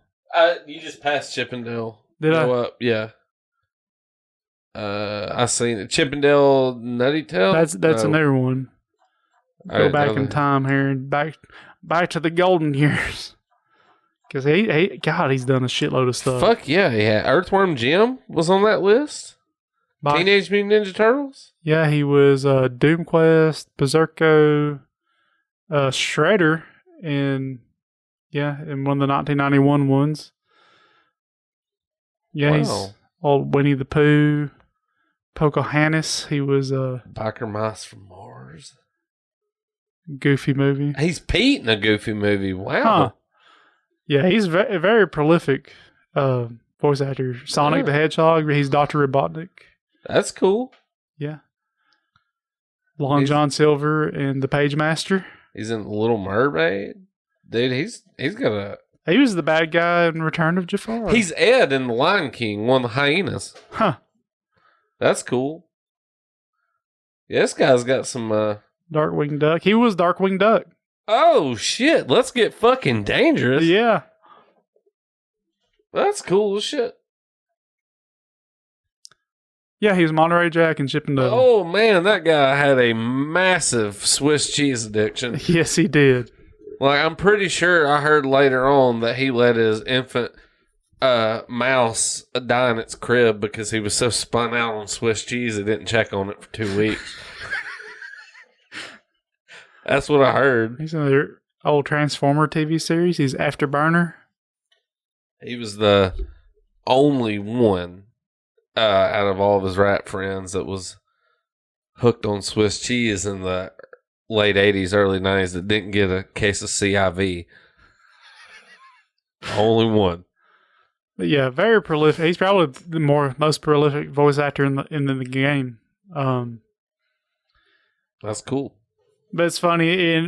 You just passed Chippendale. Did I? Go up, yeah. I seen it. Chippendale Nutty Tail. That's another one. Go back in time here and back to the golden years. Because he's done a shitload of stuff. Fuck yeah, he had. Earthworm Jim was on that list. Teenage Mutant Ninja Turtles. Yeah, he was Doom Quest, Berserko, Shredder, in one of the 1991 ones. Yeah, Wow. he's old Winnie the Pooh, Pocahontas. He was a Biker Mice from Mars. Goofy movie. He's Pete in a Goofy movie. Wow. Huh. Yeah, he's a very prolific voice actor. Sonic the Hedgehog. He's Dr. Robotnik. That's cool. Yeah. Long John Silver and the Page Master. He's in Little Mermaid. Dude, he's got a... He was the bad guy in Return of Jafar. He's Ed in The Lion King, one of the hyenas. Huh. That's cool. Yeah, this guy's got some... Darkwing Duck. He was Darkwing Duck. Oh, shit. Let's get fucking dangerous. Yeah. That's cool as shit. Yeah, he was Monterey Jack and Chippendale. Oh, man, that guy had a massive Swiss cheese addiction. Yes, he did. Like, I'm pretty sure I heard later on that he let his infant mouse die in its crib because he was so spun out on Swiss cheese he didn't check on it for 2 weeks. That's what I heard. He's in the old Transformer TV series. He's Afterburner. He was the only one out of all of his rap friends that was hooked on Swiss cheese in the late 80s, early 90s that didn't get a case of CIV. Only one. But yeah, very prolific. He's probably the most prolific voice actor in the game. That's cool. But it's funny,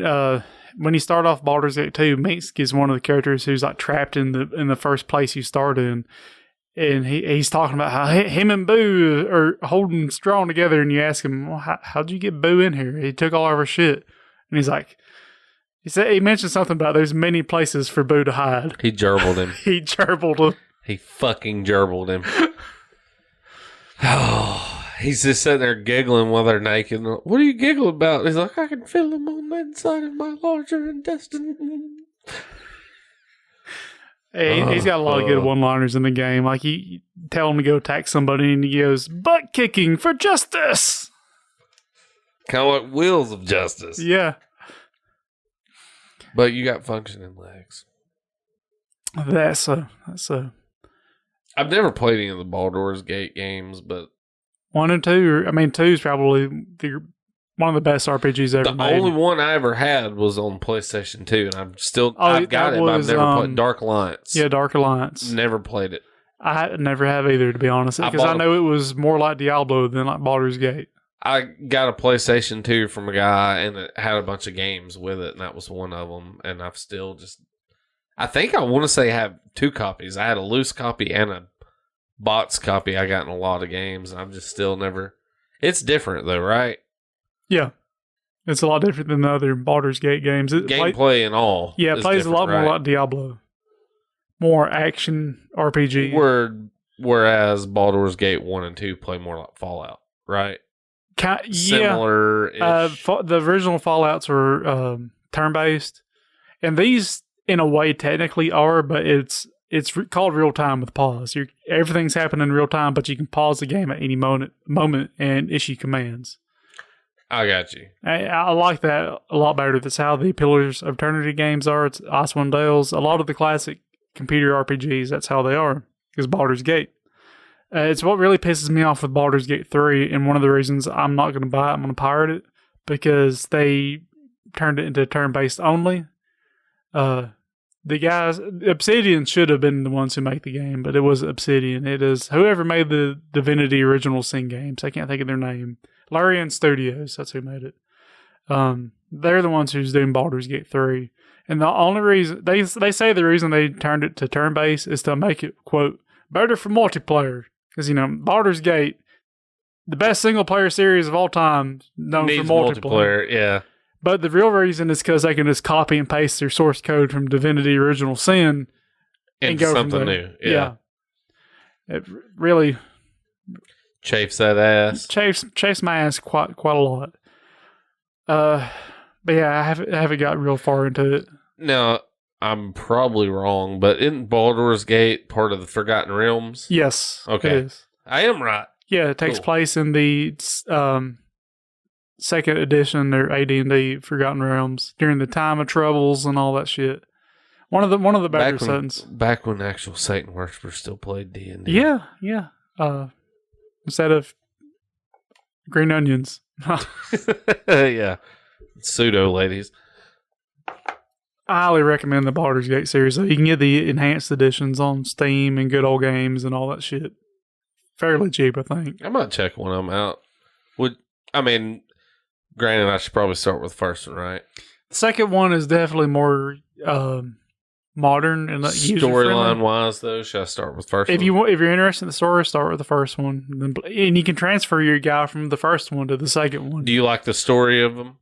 when you start off Baldur's Gate 2, Minsk is one of the characters who's like trapped in the first place you start in. And he's talking about how him and Boo are holding strong together, and you ask him, well, how'd you get Boo in here? He took all of our shit. And he's like, he mentioned something about there's many places for Boo to hide. He gerbled him. He gerbled him. He fucking gerbled him. Oh, he's just sitting there giggling while they're naked. What are you giggling about? He's like, I can feel them on the inside of my larger intestine. Hey, he's got a lot of good one-liners in the game. Like, you tell him to go attack somebody, and he goes, butt kicking for justice. Kind of like Wheels of Justice. Yeah. But you got functioning legs. That's a. I've never played any of the Baldur's Gate games, but 1 and 2, 2 is probably one of the best RPGs ever made. The only one I ever had was on PlayStation 2, and I've got it, but I've never played Dark Alliance. Yeah, Dark Alliance. Never played it. I never have either, to be honest, because I know it was more like Diablo than like Baldur's Gate. I got a PlayStation 2 from a guy, and it had a bunch of games with it, and that was one of them. And I've still just... I think I want to say I have 2 copies. I had a loose copy and a box copy I got in a lot of games, and I've just still never... It's different, though, right? Yeah. It's a lot different than the other Baldur's Gate games. Gameplay and all. Yeah, it plays a lot more like Diablo. More action RPG. Whereas Baldur's Gate 1 and 2 play more like Fallout, right? Similar. The original Fallouts were turn-based. And these, in a way, technically are, but it's called real time with pause. Everything's happening in real time, but you can pause the game at any moment and issue commands. I got you. I like that a lot better. That's how the Pillars of Eternity games are. It's Icewind Dales. A lot of the classic computer RPGs, that's how they are, because Baldur's Gate. It's what really pisses me off with Baldur's Gate 3, and one of the reasons I'm not going to buy it, I'm going to pirate it, because they turned it into turn-based only. The guys, Obsidian should have been the ones who make the game, but it was Obsidian. It is whoever made the Divinity original Sin games. I can't think of their name. Larian Studios, that's who made it. They're the ones who's doing Baldur's Gate 3. And the only reason, they say the reason they turned it to turn-based is to make it, quote, better for multiplayer. Because, Baldur's Gate, the best single-player series of all time, known Needs for multiplayer. yeah. But the real reason is because they can just copy and paste their source code from Divinity Original Sin and Into go something from there. new. Yeah. It really Chafes that ass. chafes my ass quite a lot. But yeah, I haven't got real far into it. Now, I'm probably wrong, but isn't Baldur's Gate part of the Forgotten Realms? Yes. Okay. It is. I am right. Yeah, it takes Cool. place in the second edition or AD&D Forgotten Realms during the time of troubles and all that shit. One of the better settings. Back when actual Satan worshippers still played D&D. Yeah. Instead of green onions. Yeah. Pseudo ladies. I highly recommend the Baldur's Gate series. You can get the enhanced editions on Steam and Good Old Games and all that shit. Fairly cheap, I think. I might check one of them out. Granted, I should probably start with the first one, right? The second one is definitely more modern and Storyline wise, though, should I start with the first one? If you're interested in the story, start with the first one, and you can transfer your guy from the first one to the second one. Do you like the story of them?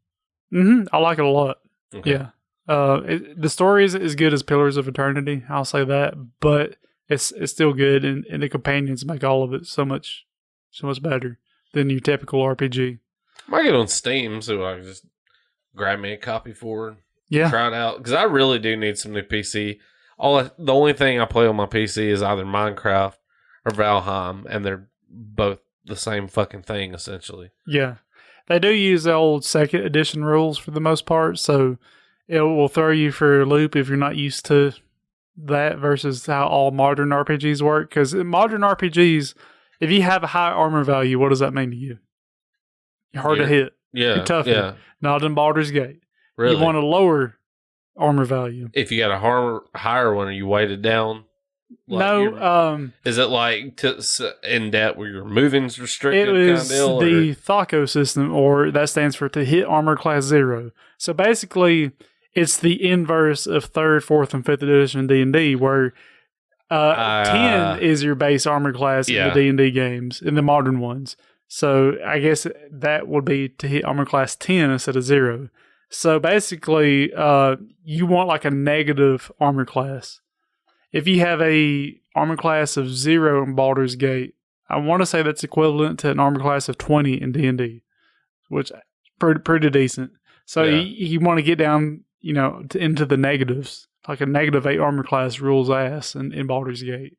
I like it a lot. Okay. Yeah, the story is as good as Pillars of Eternity. I'll say that, but it's still good, and the companions make all of it so much better than your typical RPG. I might get on Steam so I can just grab me a copy for it. Yeah. Try it out. Because I really do need some new PC. The only thing I play on my PC is either Minecraft or Valheim, and they're both the same fucking thing, essentially. Yeah. They do use the old second edition rules for the most part, so it will throw you for a loop if you're not used to that versus how all modern RPGs work. Because in modern RPGs, if you have a high armor value, what does that mean to you? You're hard to hit. Yeah. You're tough. Yeah. Not in Baldur's Gate. Really? You want a lower armor value. If you got a higher one, are you weighted down? Is it like in depth where your moving's restricted? It is kind of deal, the THACO system, or that stands for to hit armor class 0. So basically, it's the inverse of 3rd, 4th, and 5th edition D&D, where 10 is your base armor class in the D&D games, in the modern ones. So I guess that would be to hit armor class 10 instead of 0. So basically, you want like a negative armor class. If you have a armor class of 0 in Baldur's Gate, I want to say that's equivalent to an armor class of 20 in D&D, which is pretty decent. So you want to get down, into the negatives. Like a -8 armor class rules ass in Baldur's Gate.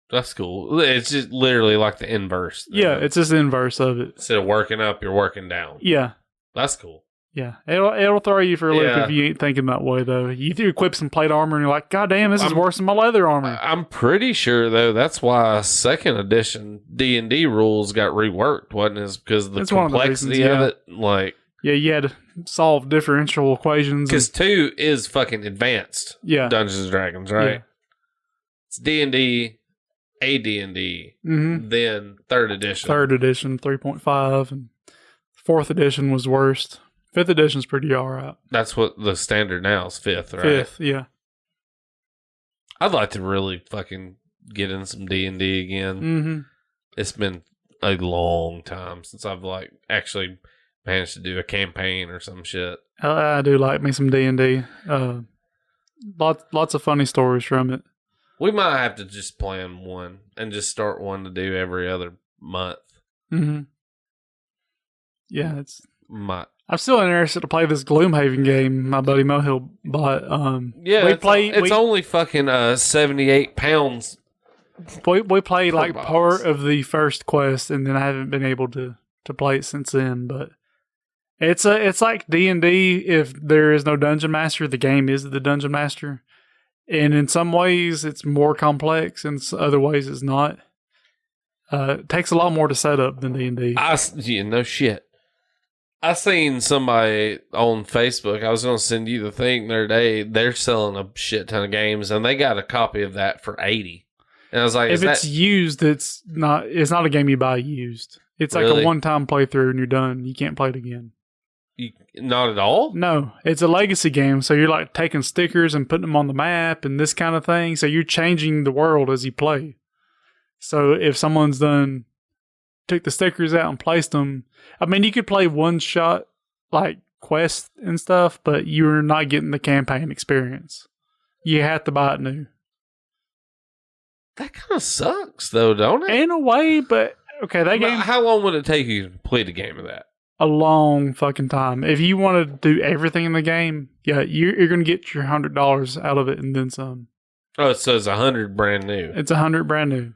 That's cool. It's just literally like the inverse. Yeah, it's just the inverse of it. Instead of working up, you're working down. Yeah. That's cool. Yeah. It'll throw you for a loop if you ain't thinking that way, though. You equip some plate armor and you're like, God damn, this is worse than my leather armor. I'm pretty sure, though, that's why 2nd edition D&D rules got reworked, wasn't it? Because the complexity of it. Like, yeah, you had to solve differential equations. Because 2 is fucking advanced Dungeons and Dragons, right? Yeah. It's D&D, AD&D, then 3rd edition. 3rd edition, 3.5, and 4th edition was worst. 5th edition's pretty alright. That's what the standard now is, 5th, right? 5th, yeah. I'd like to really fucking get in some D&D again. Mm-hmm. It's been a long time since I've actually managed to do a campaign or some shit. I do like me some D&D. Lots of funny stories from it. We might have to just plan one and just start one to do every other month. Mm-hmm. Yeah, Might. I'm still interested to play this Gloomhaven game my buddy Mohill bought. It's only fucking 78 pounds. We played like box. part of the first quest, and then I haven't been able to play it since then. But it's like D&D. If there is no dungeon master, the game is the dungeon master, and in some ways it's more complex, and other ways it's not. It takes a lot more to set up than D&D. No shit. I seen somebody on Facebook. I was going to send you the thing the other day. They're selling a shit ton of games, and they got a copy of that for $80. And I was like, if it's used, it's not a game you buy used. It's like a one-time playthrough and you're done. You can't play it again. Not at all? No, it's a legacy game. So you're like taking stickers and putting them on the map and this kind of thing. So you're changing the world as you play. So if someone's took the stickers out and placed them, I mean, you could play one-shot like quests and stuff, but you're not getting the campaign experience. You have to buy it new. That kind of sucks, though, don't it? In a way, but okay, that game. How long would it take you to complete a game of that? A long fucking time. If you want to do everything in the game, yeah, you're going to get your $100 out of it and then some. Oh, so it's 100 brand new. It's 100 brand new.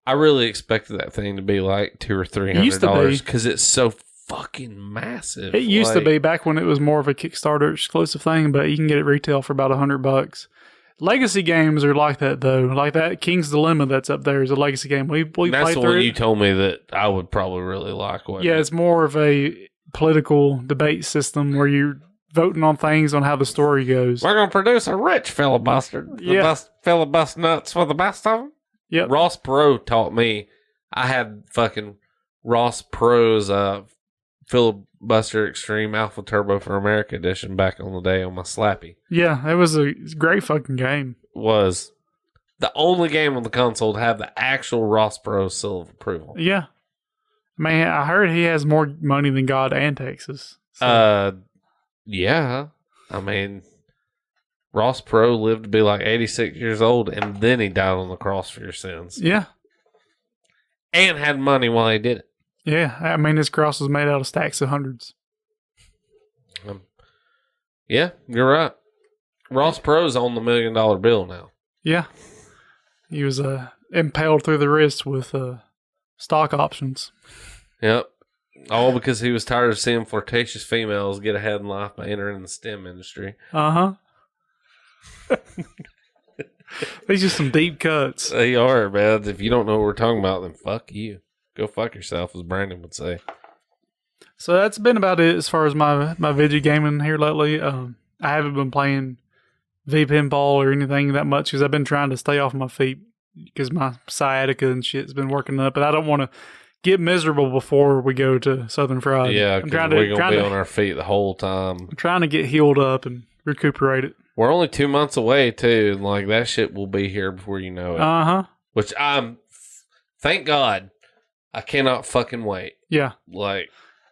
I really expected that thing to be like $200 or $300 because it's so fucking massive. It used to be back when it was more of a Kickstarter exclusive thing, but you can get it retail for about $100. Legacy games are like that, though. Like that King's Dilemma that's up there is a legacy game. We that's played the through one it. you told me that I would probably really like. Yeah, it's more of a political debate system where you're voting on things on how the story goes. We're going to produce a rich filibuster. The best filibuster nuts for the best of them. Yep. Ross Perot taught me. I had fucking Ross Perot's Filibuster Extreme Alpha Turbo for America edition back on the day on my Slappy. Yeah, it was a great fucking game. Was the only game on the console to have the actual Ross Perot seal of approval. Yeah. Man, I heard he has more money than God and Texas. So. Yeah. I mean, Ross Perot lived to be like 86 years old, and then he died on the cross for your sins. Yeah. And had money while he did it. Yeah, I mean, his cross was made out of stacks of hundreds. Yeah, you're right. Ross Perot's on the $1 million bill now. Yeah. He was impaled through the wrist with stock options. Yep. All because he was tired of seeing flirtatious females get ahead in life by entering the STEM industry. Uh-huh. These are some deep cuts. They are, man. If you don't know what we're talking about, then fuck you. Go fuck yourself, as Brandon would say. So that's been about it as far as my video gaming here lately. I haven't been playing V Pinball or anything that much because I've been trying to stay off my feet because my sciatica and shit's been working up. But I don't want to get miserable before we go to Southern Fried. Yeah, because we're going to be on our feet the whole time. I'm trying to get healed up and recuperate it. We're only 2 months away, too. And like, that shit will be here before you know it. Uh-huh. Which thank God, I cannot fucking wait. Yeah. Like,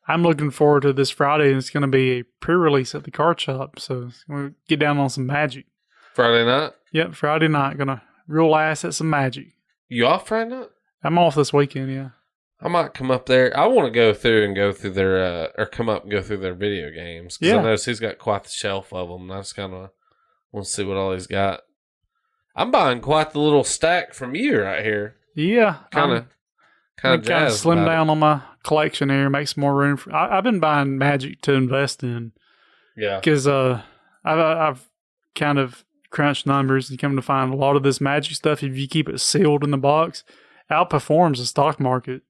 I'm looking forward to this Friday, and it's going to be a pre-release at the card shop. So we'll get down on some Magic. Friday night? Yep, Friday night. Going to real ass at some Magic. You off Friday night? I'm off this weekend, yeah. I might come up there. I want to go through their, or come up and go through their video games. Because I noticed he's got quite the shelf of them. And I just kind of want to see what all he's got. I'm buying quite the little stack from you right here. Yeah. Kind of slim down on my collection here, make some more room. I've been buying Magic to invest in. Yeah. Because I've kind of crunched numbers and come to find a lot of this Magic stuff, if you keep it sealed in the box, outperforms the stock market.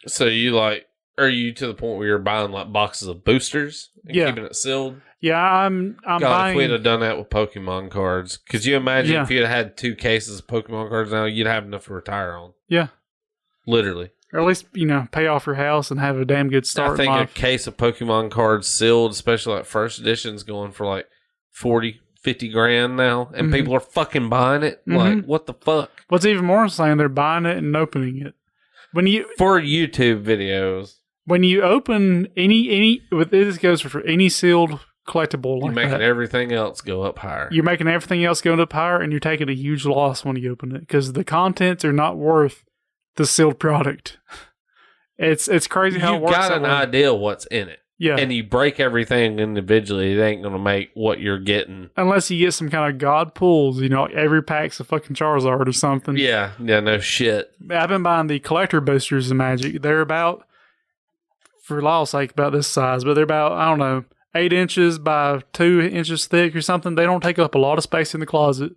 So are you to the point where you're buying like boxes of boosters and keeping it sealed? Yeah, I'm God, buying. If we'd have done that with Pokemon cards, could you imagine if you had 2 cases of Pokemon cards now, you'd have enough to retire on? Yeah. Literally. Or at least, pay off your house and have a damn good start. I think a case of Pokemon cards sealed, especially like first editions, going for like 40, 50 grand now, and people are fucking buying it. Like, what the fuck? What's even more insane, they're buying it and opening it. For YouTube videos. When you open this goes for any sealed collectible like you're making that, everything else go up higher. You're making everything else go up higher, and you're taking a huge loss when you open it because the contents are not worth the sealed product. It's crazy how it works. You got an idea what's in it. Yeah. And you break everything individually, it ain't going to make what you're getting. Unless you get some kind of god pulls, like every pack's a fucking Charizard or something. Yeah, no shit. I've been buying the collector boosters in Magic. They're about, for law's sake, about this size, but they're about, I don't know, 8 inches by 2 inches thick or something. They don't take up a lot of space in the closet.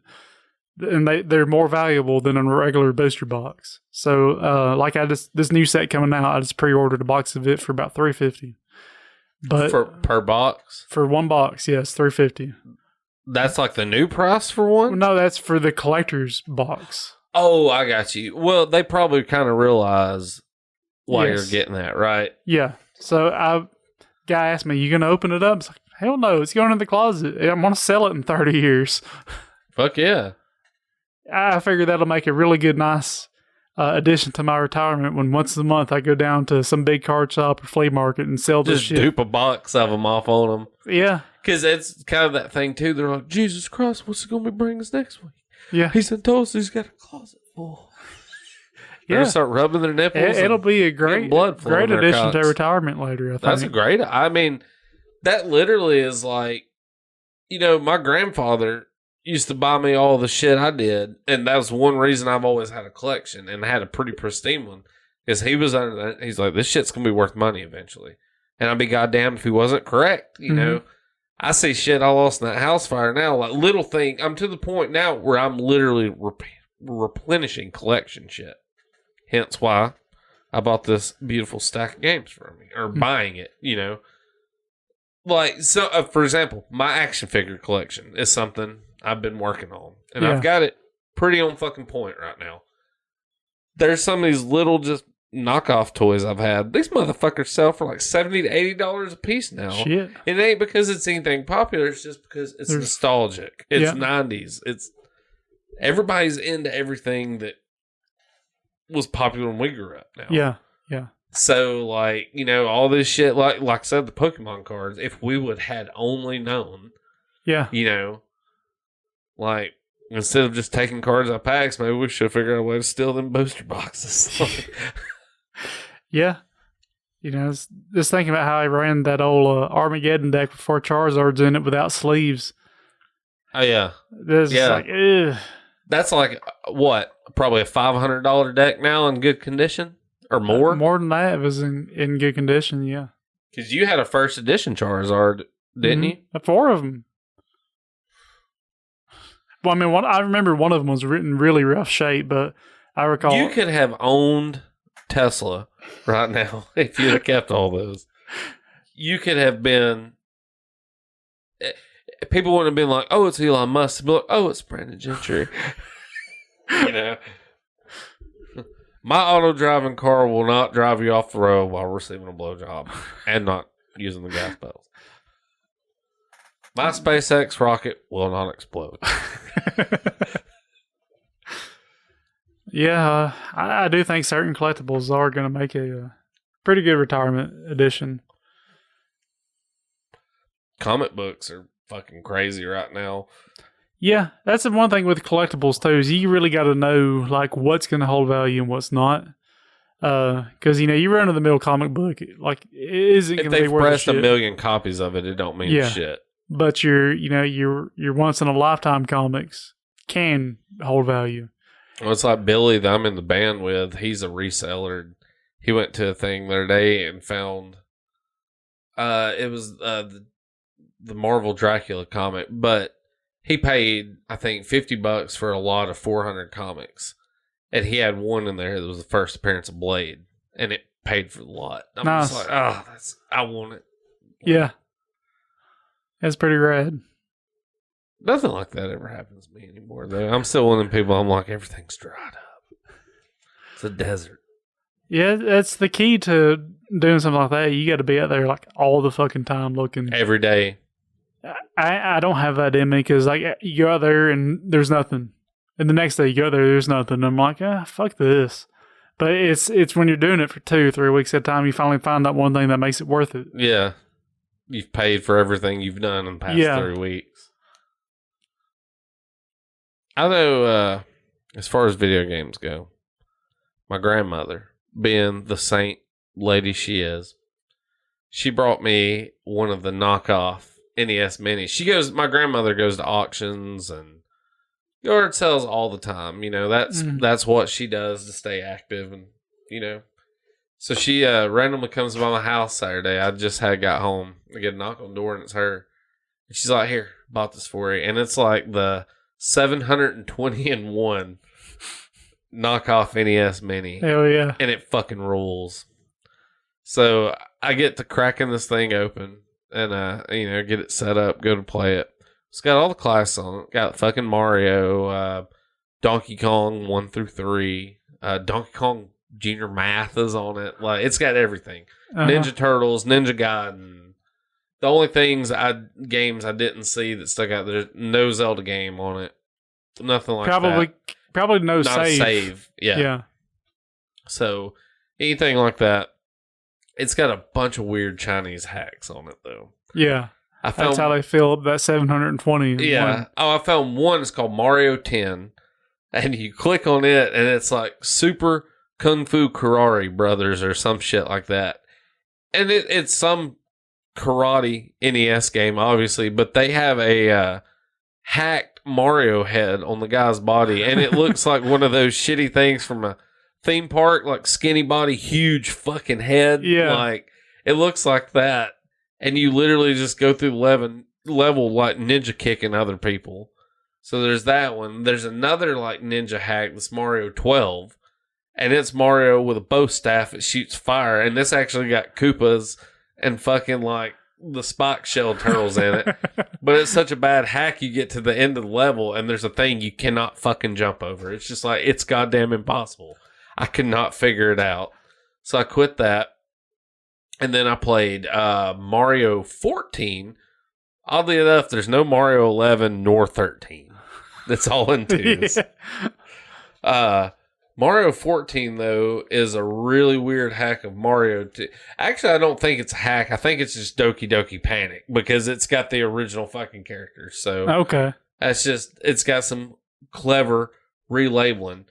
and they're more valuable than a regular booster box. So, like this new set coming out, I just pre-ordered a box of it for about $350. But per box? For one box, yes, $350. That's like the new price for one? Well, no, that's for the collector's box. Oh, I got you. Well, they probably kind of realize why you're getting that, right? Yeah. So, guy asked me, "You gonna open it up?" I was like, "Hell no, it's going in the closet. I'm gonna sell it in 30 years." Fuck yeah. I figure that'll make a really good, nice addition to my retirement when once a month I go down to some big card shop or flea market and sell this Just shit. dupe a box of them off on them. Yeah. Because it's kind of that thing, too. They're like, Jesus Christ, what's he going to be bringing us next week? Yeah. He's told us he's got a closet full. They're Yeah. going to start rubbing their nipples. It'll be a great addition to retirement later, I think. That's a great. I mean, that literally is like, my grandfather used to buy me all the shit I did, and that was one reason I've always had a collection, and I had a pretty pristine one, is he was under that. He's like, this shit's gonna be worth money eventually, and I'd be goddamn if he wasn't correct. You know, I see shit I lost in that house fire now, like little thing. I'm to the point now where I'm literally replenishing collection shit. Hence why I bought this beautiful stack of games from me, or buying it. Like, so for example, my action figure collection is something I've been working on, and I've got it pretty on fucking point right now. There's some of these little just knockoff toys I've had. These motherfuckers sell for like $70 to $80 a piece now. Shit. It ain't because it's anything popular. It's just because it's nostalgic. It's 90s. It's everybody's into everything that was popular when we grew up now. Yeah. Yeah. So, like, all this shit, like I said, the Pokemon cards, if we would had only known, like, instead of just taking cards out of packs, maybe we should figure out a way to steal them booster boxes. Yeah. Just thinking about how I ran that old Armageddon deck with 4 Charizards in it without sleeves. Oh, yeah. It's like, ugh. That's like, what, probably a $500 deck now in good condition? Or more? More than that, it was in good condition, yeah. Because you had a first edition Charizard, didn't you? 4 of them. Well, I mean, I remember one of them was written in really rough shape, but I recall... You could have owned Tesla right now if you'd have kept all those. You could have been... People wouldn't have been like, oh, it's Elon Musk. They'd be like, oh, it's Brandon Gentry. My auto-driving car will not drive you off the road while receiving a blowjob and not using the gas pedals. My SpaceX rocket will not explode. Yeah, I do think certain collectibles are going to make a pretty good retirement edition. Comic books are fucking crazy right now. Yeah, that's the one thing with collectibles too, is you really got to know like what's going to hold value and what's not. Because you run of the mill comic book, like it isn't going to be worth pressed shit. a million copies of it, it don't mean shit. But your once in a lifetime comics can hold value. Well, it's like Billy that I'm in the band with. He's a reseller. He went to a thing the other day and found it was the Marvel Dracula comic, but he paid, I think, $50 for a lot of 400 comics. And he had one in there that was the first appearance of Blade. And it paid for the lot. I'm nice. just like, I want it. Yeah. That's pretty rad. Nothing like that ever happens to me anymore, though. I'm still one of them people, I'm like, everything's dried up. It's a desert. Yeah, that's the key to doing something like that. You got to be out there like all the fucking time looking. Every day. I don't have that in me because like you go out there and there's nothing, and the next day you go there's nothing. I'm like, fuck this. But it's when you're doing it for 2 or 3 weeks at a time, you finally find that one thing that makes it worth it. Yeah, you've paid for everything you've done in the past 3 weeks. I know, as far as video games go, my grandmother, being the saint lady she is, she brought me one of the knockoff NES Minis. My grandmother goes to auctions and yard sales all the time. That's what she does to stay active, and So she randomly comes by my house Saturday. I just got home. I get a knock on the door and it's her. And she's like, "Here, bought this for you." And it's like the 721 knockoff NES Mini. Hell yeah. And it fucking rules. So I get to cracking this thing open and, get it set up, go to play it. It's got all the classes on it. Got fucking Mario, Donkey Kong 1 through 3, Donkey Kong Junior Math is on it. Like, it's got everything. Ninja Turtles, Ninja Gaiden. The only games I didn't see that stuck out, there's no Zelda game on it. Nothing like that. Probably no Not save. a save. Yeah. So, anything like that. It's got a bunch of weird Chinese hacks on it, though. Yeah. That's how they fill up that 720. Yeah. One. Oh, I found one. It's called Mario 10. And you click on it, and it's like Super Kung Fu Karate Brothers or some shit like that. And it's some karate NES game, obviously, but they have a hacked Mario head on the guy's body, and it looks like one of those shitty things from a theme park, like skinny body, huge fucking head. Yeah. Like, it looks like that, and you literally just go through the level like ninja kicking other people. So there's that one. There's another like ninja hack, this Mario 12, and it's Mario with a bow staff that shoots fire, and this actually got Koopas and fucking like the Spock shell turtles in it. But it's such a bad hack, you get to the end of the level and there's a thing you cannot fucking jump over. It's just like, it's goddamn impossible. I could not figure it out. So I quit that. And then I played Mario 14. Oddly enough, there's no Mario 11 nor 13. That's all in twos. Yeah. Mario 14, though, is a really weird hack of Mario 2. Actually, I don't think it's a hack. I think it's just Doki Doki Panic because it's got the original fucking characters. So okay. That's just, it's got some clever relabeling.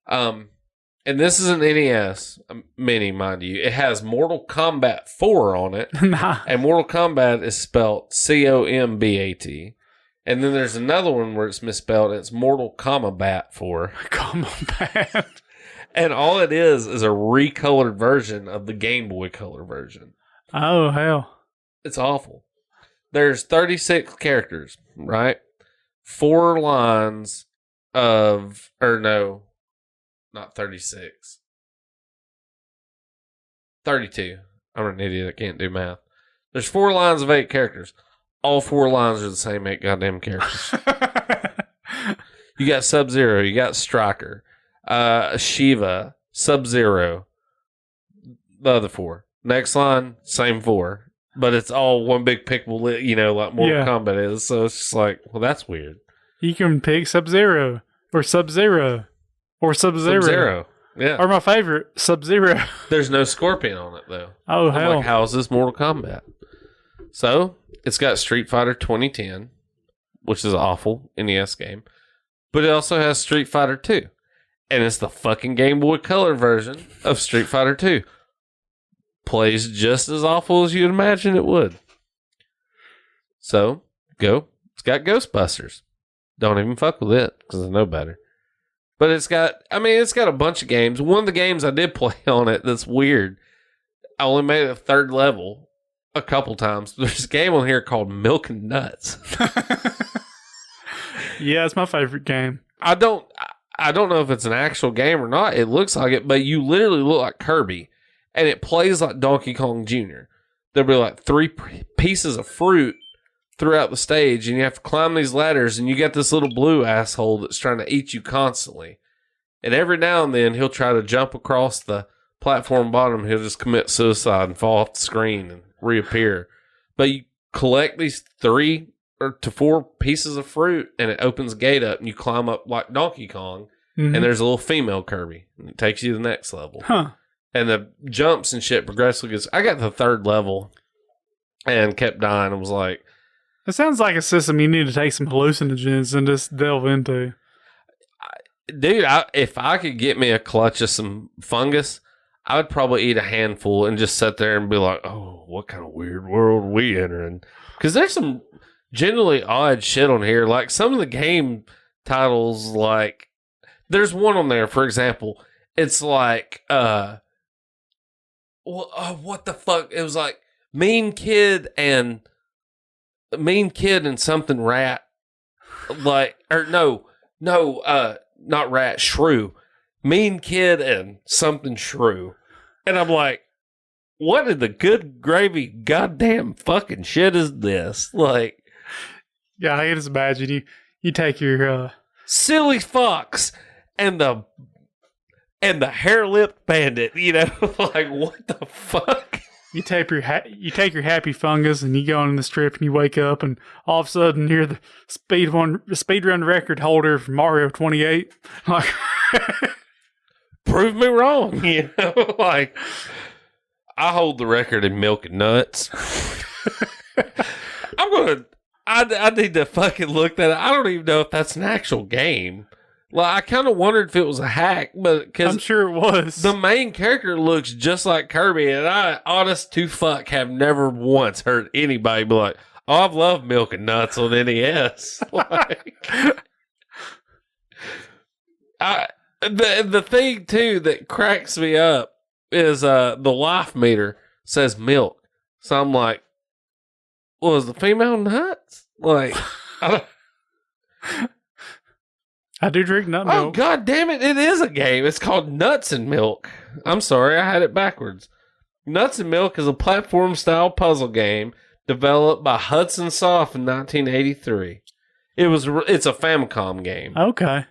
And this is an NES Mini, mind you. It has Mortal Kombat 4 on it. Nah. And Mortal Kombat is spelled Combat. And then there's another one where it's misspelled. And it's Mortal Kombat 4. Kombat. And all it is a recolored version of the Game Boy Color version. Oh, hell. It's awful. There's 36 characters, right? 4 lines of, or no, not 36. 32. I'm an idiot. I can't do math. There's 4 lines of 8 characters. All 4 lines are the same 8 goddamn characters. You got Sub-Zero. You got Striker. Shiva. Sub-Zero. The other 4. Next line, same 4. But it's all one big pickable, like Mortal Kombat is. So it's just like, well, that's weird. You can pick Sub-Zero. Or Sub-Zero. Or Sub-Zero. Sub-Zero. Yeah. Or my favorite, Sub-Zero. There's no Scorpion on it, though. Oh, I'm hell. like, how is this Mortal Kombat? So, it's got Street Fighter 2010, which is an awful NES game. But it also has Street Fighter 2. And it's the fucking Game Boy Color version of Street Fighter 2. Plays just as awful as you'd imagine it would. So, go. It's got Ghostbusters. Don't even fuck with it, because I know better. But it's got a bunch of games. One of the games I did play on it that's weird. I only made it a 3rd level a couple times. There's a game on here called Milk and Nuts. Yeah, it's my favorite game. I don't know if it's an actual game or not. It looks like it, but you literally look like Kirby. And it plays like Donkey Kong Jr. There'll be like 3 pieces of fruit throughout the stage, and you have to climb these ladders, and you get this little blue asshole that's trying to eat you constantly. And every now and then, he'll try to jump across the platform bottom. He'll just commit suicide and fall off the screen and reappear. But you collect these 3 to 4 pieces of fruit, and it opens a gate up, and you climb up like Donkey Kong, and there's a little female Kirby, and it takes you to the next level. Huh. And the jumps and shit progressively gets... I got to the 3rd level and kept dying and was like... It sounds like a system you need to take some hallucinogens and just delve into. Dude, if I could get me a clutch of some fungus, I would probably eat a handful and just sit there and be like, oh, what kind of weird world are we entering? Because there's some generally odd shit on here. Like some of the game titles, like... There's one on there, for example. It's like... what the fuck? It was like Mean Kid and something rat. like, or no, not rat, shrew, mean kid, and something shrew, and I'm like, what in the good gravy, goddamn fucking shit is this? Like, Yeah, I can just imagine you take your silly fox and the hair-lipped bandit, you know, like what the fuck? you take your happy fungus and you go on the strip and you wake up and all of a sudden you're the speedrun record holder for Mario 28. Like, Prove me wrong, you know, like I hold the record in milk and nuts. I need to fucking look that up. I don't even know if that's an actual game. Like, I kind of wondered if it was a hack, but because I'm sure it was. the main character looks just like Kirby, and I, honest to fuck, have never once heard anybody be like, "Oh, I've loved milk and nuts on NES." Like, the thing too that cracks me up is the life meter says milk, so I'm like, "Well, is the female nuts?" Like, I do drink nut oh, milk. god damn it, it is a game. It's called Nuts and Milk. I'm sorry, I had it backwards. Nuts and Milk is a platform-style puzzle game developed by Hudson Soft in 1983. It's a Famicom game. Okay.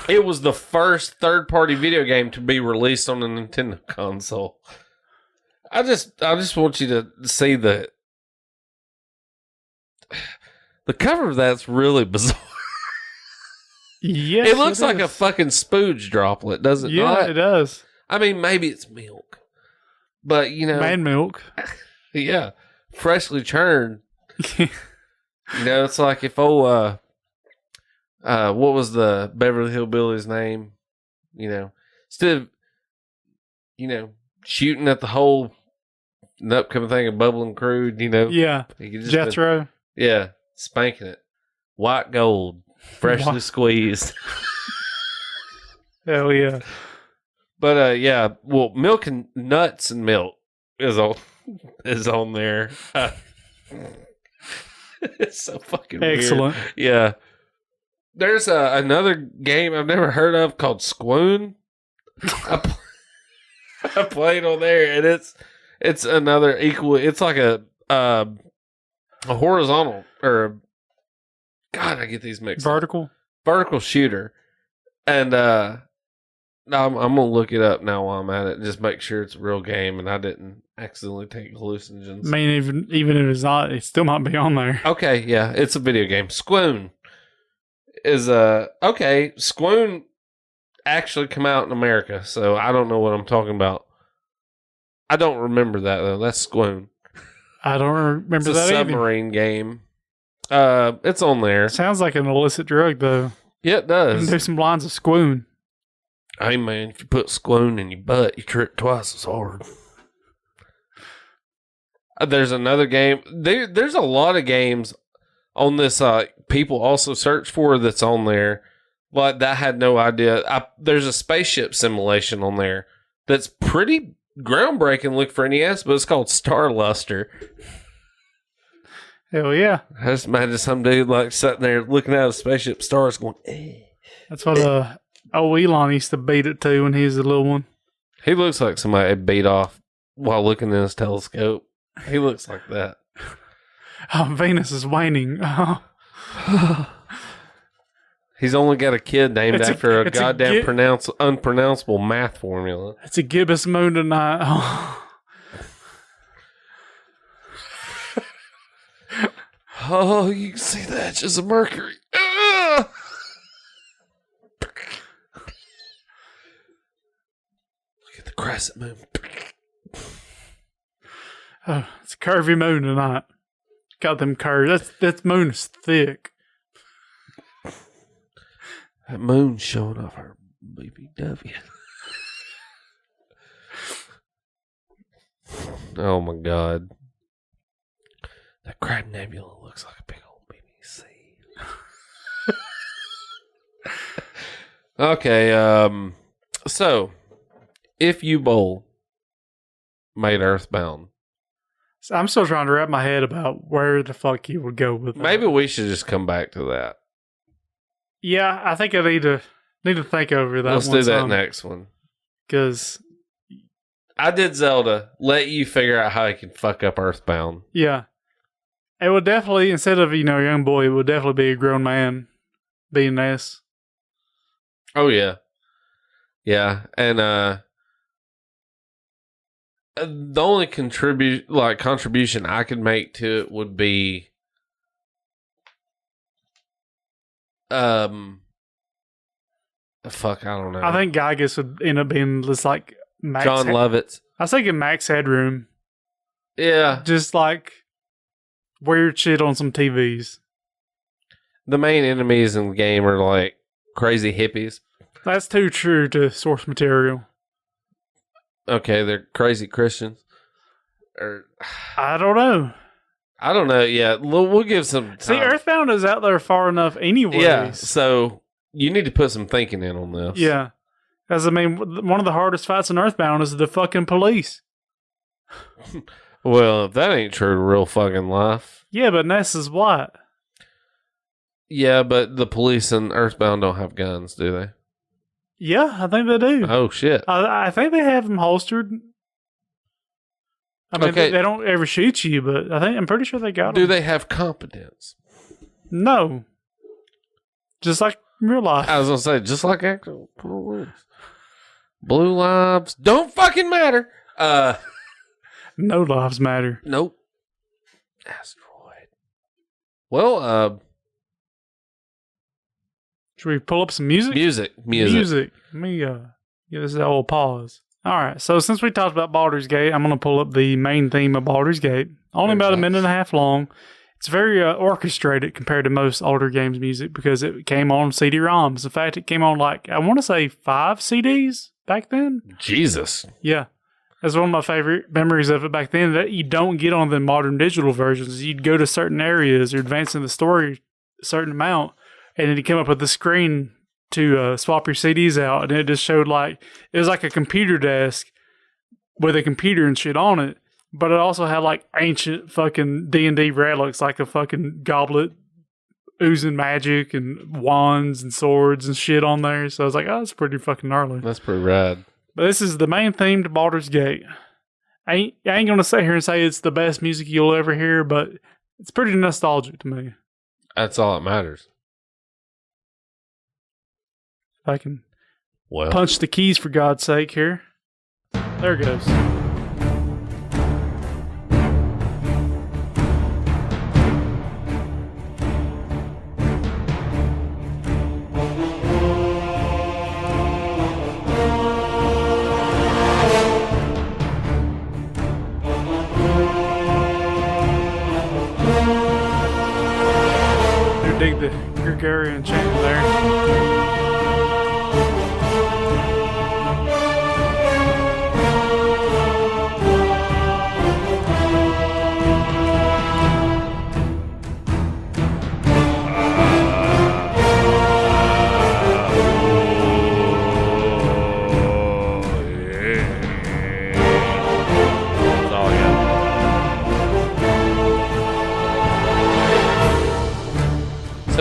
It was the first third-party video game to be released on a Nintendo console. I just want you to see the cover of that's really bizarre. Yes, It looks like a is. fucking spooge droplet, does it Yeah, not? it does. I mean, maybe it's milk, but you know, Man milk. yeah, freshly churned. You know, it's like if what was the Beverly Hillbillies' name? You know, instead of, you know, shooting at the whole upcoming thing of bubbling crude, you know, Yeah. he could just Jethro. yeah, spanking it, white gold, freshly squeezed. Hell yeah. But yeah, well, milk and nuts and milk is on there. It's so fucking Excellent. weird. Yeah. There's another game I've never heard of called Squoon. I played on there, and it's another equal. It's like a horizontal or God, I get these mixed up. Vertical shooter, and I'm gonna look it up now while I'm at it and just make sure it's a real game and I didn't accidentally take hallucinogens. I mean, even if it's not, it still might be on there. Okay, yeah, it's a video game. Squoon is okay. Squoon actually come out in America, so I don't know what I'm talking about. I don't remember that though. That's Squoon. I don't remember It's a that either. submarine game. It's on there. Sounds like an illicit drug, though. Yeah, it does. There's some lines of squoon. Hey man, if you put Squoon in your butt, you trip twice as hard. There's another game. There's a lot of games on this. People also search for that's on there. Like that, I had no idea. There's a spaceship simulation on there that's pretty groundbreaking. Look for NES, but it's called Star Luster. Hell yeah. I just imagine some dude like sitting there looking at a spaceship stars, going, "Eh." That's what old Elon used to beat it to when he was a little one. He looks like somebody had beat off while looking in his telescope. He looks like that. Oh, Venus is waning. Oh. He's only got a kid named It's a- after a it's a goddamn unpronounceable math formula. It's a gibbous moon tonight. Oh. Oh, you can see the edges of Mercury. Ah! Look at the crescent moon. Oh, it's a curvy moon tonight. Got them curves. That moon is thick. That moon's showing off her BBW. Oh my god. That Crab Nebula looks like a big old BBC. Okay, so if you bowl made Earthbound. So I'm still trying to wrap my head about where the fuck you would go with that. Maybe we should just come back to that. Yeah, I think I need to think over that. Let's do that next one. Because I did Zelda. Let you figure out how I can fuck up Earthbound. yeah, it would definitely, instead of a young boy, it would definitely be a grown man being this. Oh yeah, yeah, and the only contribution I could make to it would be fuck, I don't know. I think Gygas would end up being just like Max John Lovitz. I was thinking Max Headroom. Yeah. Just like weird shit on some TVs. The main enemies in the game are like crazy hippies. That's too true to source material. Okay, they're crazy Christians. Or I don't know. I don't know. Yeah, we'll give some time. See, Earthbound is out there far enough anyways. Yeah, so you need to put some thinking in on this. Yeah. Because, I mean, one of the hardest fights in Earthbound is the fucking police. Well, if that ain't true to real fucking life. Yeah, but Ness is white. Yeah, but the police in Earthbound don't have guns, do they? Yeah, I think they do. Oh, shit. I think they have them holstered. I mean, Okay. they don't ever shoot you, but I'm pretty sure they got them. Do they have competence? No. Just like real life. I was going to say, just like actual police. Blue lives don't fucking matter. No lives matter. Nope. Asteroid. Well, Should we pull up some music? Music. Let me give this a little pause. All right. So since we talked about Baldur's Gate, I'm going to pull up the main theme of Baldur's Gate. Only about a minute and a half long. It's very orchestrated compared to most older games music because it came on CD-ROMs. In fact, it came on I want to say 5 CDs back then. Jesus. Yeah. That's one of my favorite memories of it back then that you don't get on the modern digital versions. You'd go to certain areas or advance in the story a certain amount, and then you come up with the screen to swap your CDs out, and it just showed it was like a computer desk with a computer and shit on it, but it also had ancient fucking D&D relics, like a fucking goblet oozing magic and wands and swords and shit on there. So I was like, oh, that's pretty fucking gnarly. That's pretty rad. But this is the main theme to Baldur's Gate. I ain't going to sit here and say it's the best music you'll ever hear, but it's pretty nostalgic to me. That's all that matters. If I can Well, punch the keys for God's sake here. There it goes. Dig the Gregorian chant there.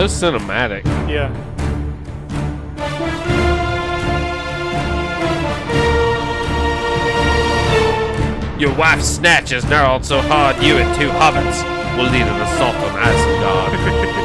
so cinematic. Yeah. Your wife's snatch is gnarled so hard you and 2 hobbits will lead an assault on Isengard.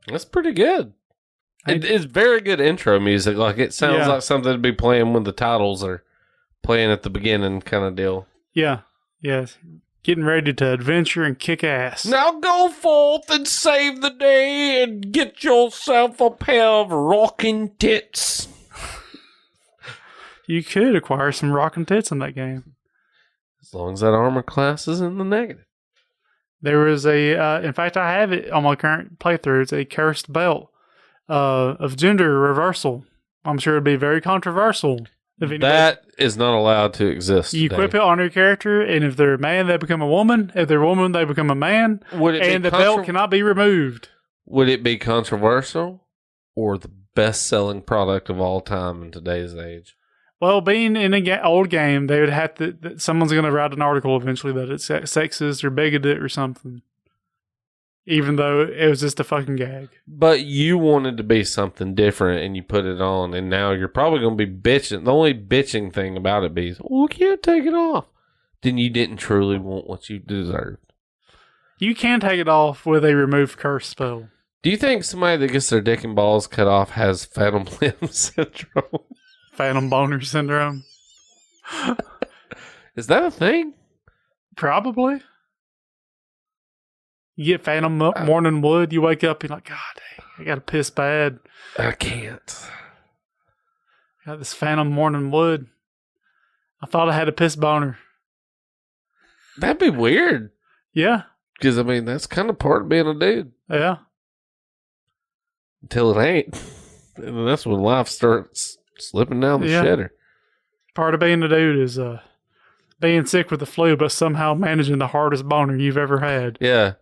That's pretty good. It's very good intro music. Like, it sounds like something to be playing when the titles are playing at the beginning, kind of deal. Yeah. Yes. Getting ready to adventure and kick ass. Now go forth and save the day and get yourself a pair of rocking tits. You could acquire some rockin' tits in that game. As long as that armor class is in the negative. There was in fact, I have it on my current playthrough. It's a cursed belt of gender reversal. I'm sure it'd be very controversial. That is not allowed to exist. You equip it on your character, and if they're a man, they become a woman. If they're a woman, they become a man. And the belt cannot be removed. Would it be controversial or the best-selling product of all time in today's age? Well, being in an old game, they would have to. Someone's going to write an article eventually that it's sexist or bigoted or something. Even though it was just a fucking gag. But you wanted to be something different and you put it on, and now you're probably going to be bitching. The only bitching thing about it is, we can't take it off. Then you didn't truly want what you deserved. You can take it off with a remove curse spell. Do you think somebody that gets their dick and balls cut off has phantom limb syndrome? Phantom boner syndrome? Is that a thing? Probably. You get phantom morning wood, you wake up, you're like, God dang, I got to piss bad. I can't. Got this phantom morning wood. I thought I had a piss boner. That'd be weird. Yeah. Because, I mean, that's kind of part of being a dude. Yeah. Until it ain't. And that's when life starts slipping down the shitter. Part of being a dude is being sick with the flu, but somehow managing the hardest boner you've ever had. Yeah.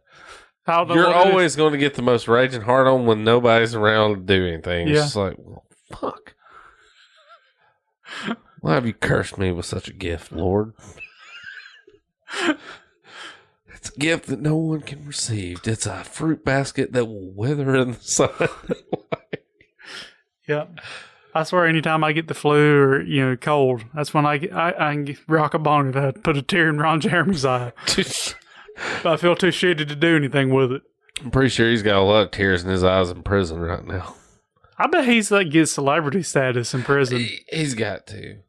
You're always going to get the most raging hard on when nobody's around to do anything. It's just like, well, fuck. Why have you cursed me with such a gift, Lord? It's a gift that no one can receive. It's a fruit basket that will wither in the sun. Yep. I swear anytime I get the flu or, cold, that's when I can rock a boner that put a tear in Ron Jeremy's eye. But I feel too shitty to do anything with it. I'm pretty sure he's got a lot of tears in his eyes in prison right now. I bet he's gets celebrity status in prison. He's got to.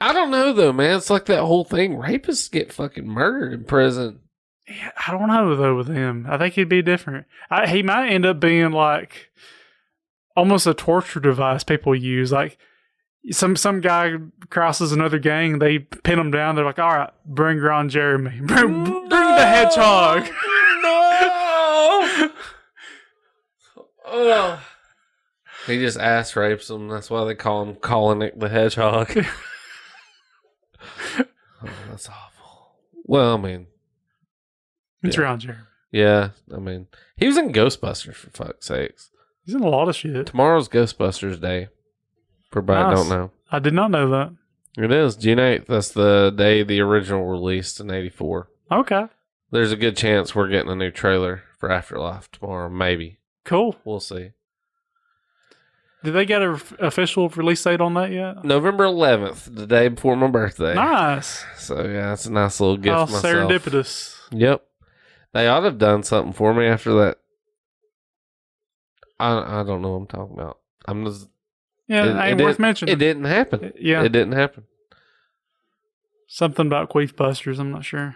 I don't know though, man. It's like that whole thing. Rapists get fucking murdered in prison. Yeah, I don't know though with him. I think he'd be different. He might end up being like almost a torture device people use. Like some guy crosses another gang, they pin him down. They're like, all right, bring Ron Jeremy. Bring the hedgehog. No! Oh. He just ass rapes them. That's why they call him Colonic the Hedgehog. Oh, that's awful. Well, I mean, it's Ron Jeremy. Yeah, I mean, he was in Ghostbusters for fuck's sakes. He's in a lot of shit. Tomorrow's Ghostbusters Day. For everybody don't know. I did not know that. It is June 8th. That's the day the original released in 84. Okay. There's a good chance we're getting a new trailer for Afterlife tomorrow. Maybe. Cool. We'll see. Did they get an official release date on that yet? November 11th, the day before my birthday. Nice. So, yeah, it's a nice little gift myself. Serendipitous. Yep. They ought to have done something for me after that. I don't know what I'm talking about. Yeah, it ain't worth mentioning. It didn't happen. Yeah. It didn't happen. Something about Queef Busters, I'm not sure.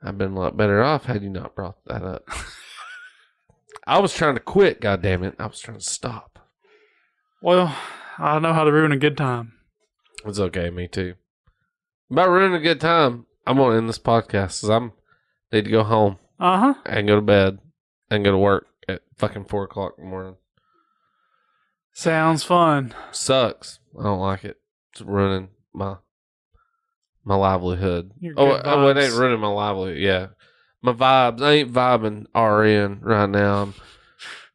I've been a lot better off had you not brought that up. I was trying to quit, goddammit. I was trying to stop. Well, I know how to ruin a good time. It's okay, me too. About ruining a good time, I'm going to end this podcast because I need to go home. Uh-huh. And go to bed. And go to work at fucking 4 o'clock in the morning. Sounds fun. Sucks. I don't like it. It's ruining my livelihood. It ain't ruining my livelihood. Yeah. My vibes. I ain't vibing RN right now. I'm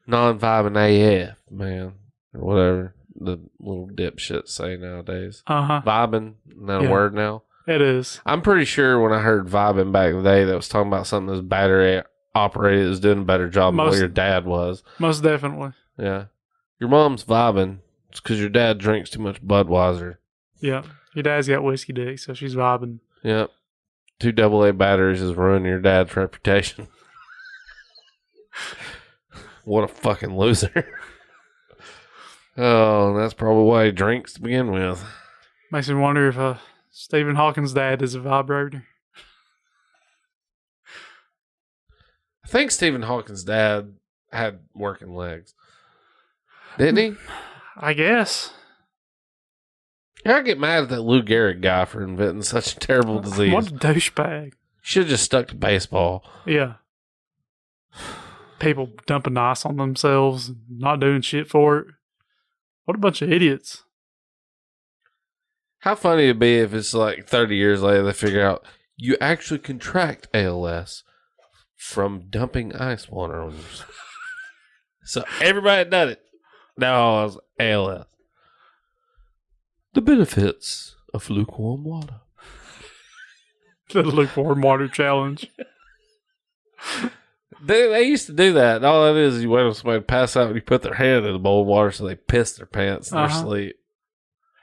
non-vibing AF, man. Or whatever the little dipshits say nowadays. Uh-huh. Vibing. Isn't that a word now? It is. I'm pretty sure when I heard vibing back in the day, that was talking about something that's battery operated, that's doing a better job than what your dad was. Most definitely. Yeah. Your mom's vibing. It's because your dad drinks too much Budweiser. Yeah. Your dad's got whiskey dick, so she's vibing. Yep. 2 AA batteries is ruining your dad's reputation. What a fucking loser. Oh, that's probably why he drinks to begin with. Makes me wonder if Stephen Hawking's dad is a vibrator. I think Stephen Hawking's dad had working legs. Didn't he? I guess. I get mad at that Lou Gehrig guy for inventing such a terrible disease. What a douchebag. Should have just stuck to baseball. Yeah. People dumping ice on themselves and not doing shit for it. What a bunch of idiots. How funny it'd be if it's like 30 years later they figure out you actually contract ALS from dumping ice water on yourself. So everybody done it. No, it was ALS. The benefits of lukewarm water. The lukewarm water challenge. They used to do that. All it is you wait on somebody to pass out and you put their hand in the bowl of water so they piss their pants in their sleep.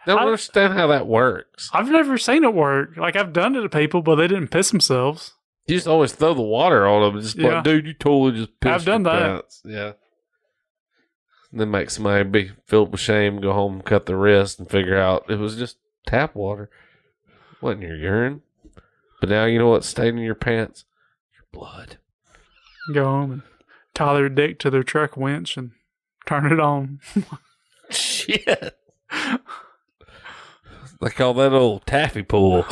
Don't understand how that works. I've never seen it work. Like, I've done it to people, but they didn't piss themselves. You just always throw the water on them and just like, dude, you totally just pissed I've done your that. pants. Yeah. And then make somebody be filled with shame, go home and cut their wrist and figure out it was just tap water. It wasn't your urine. But now you know what stayed in your pants? Your blood. Go home and tie their dick to their truck winch and turn it on. Shit. They call that old taffy pull.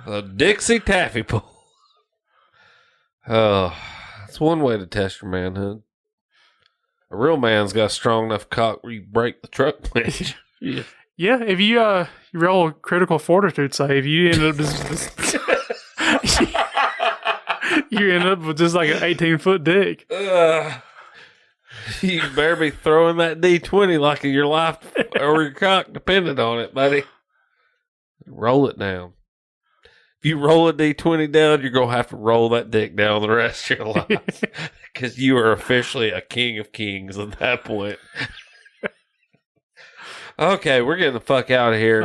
A Dixie taffy pull. Oh, that's one way to test your manhood. A real man's got a strong enough cock where you break the truck winch. Yeah. Yeah, if you roll a critical fortitude save, you end up just you end up with just like an 18-foot dick. You better be throwing that D20 like your life or your cock depended on it, buddy. Roll it down. If you roll a D20 down, you're going to have to roll that dick down the rest of your life. Because you are officially a king of kings at that point. Okay, we're getting the fuck out of here.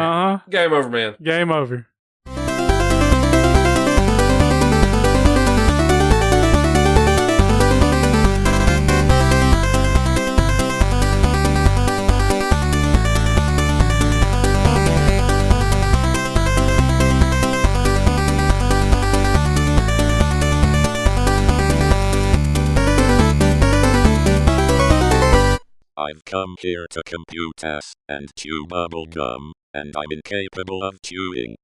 Game over, man. Game over. I've come here to compute and chew bubble gum, and I'm incapable of chewing.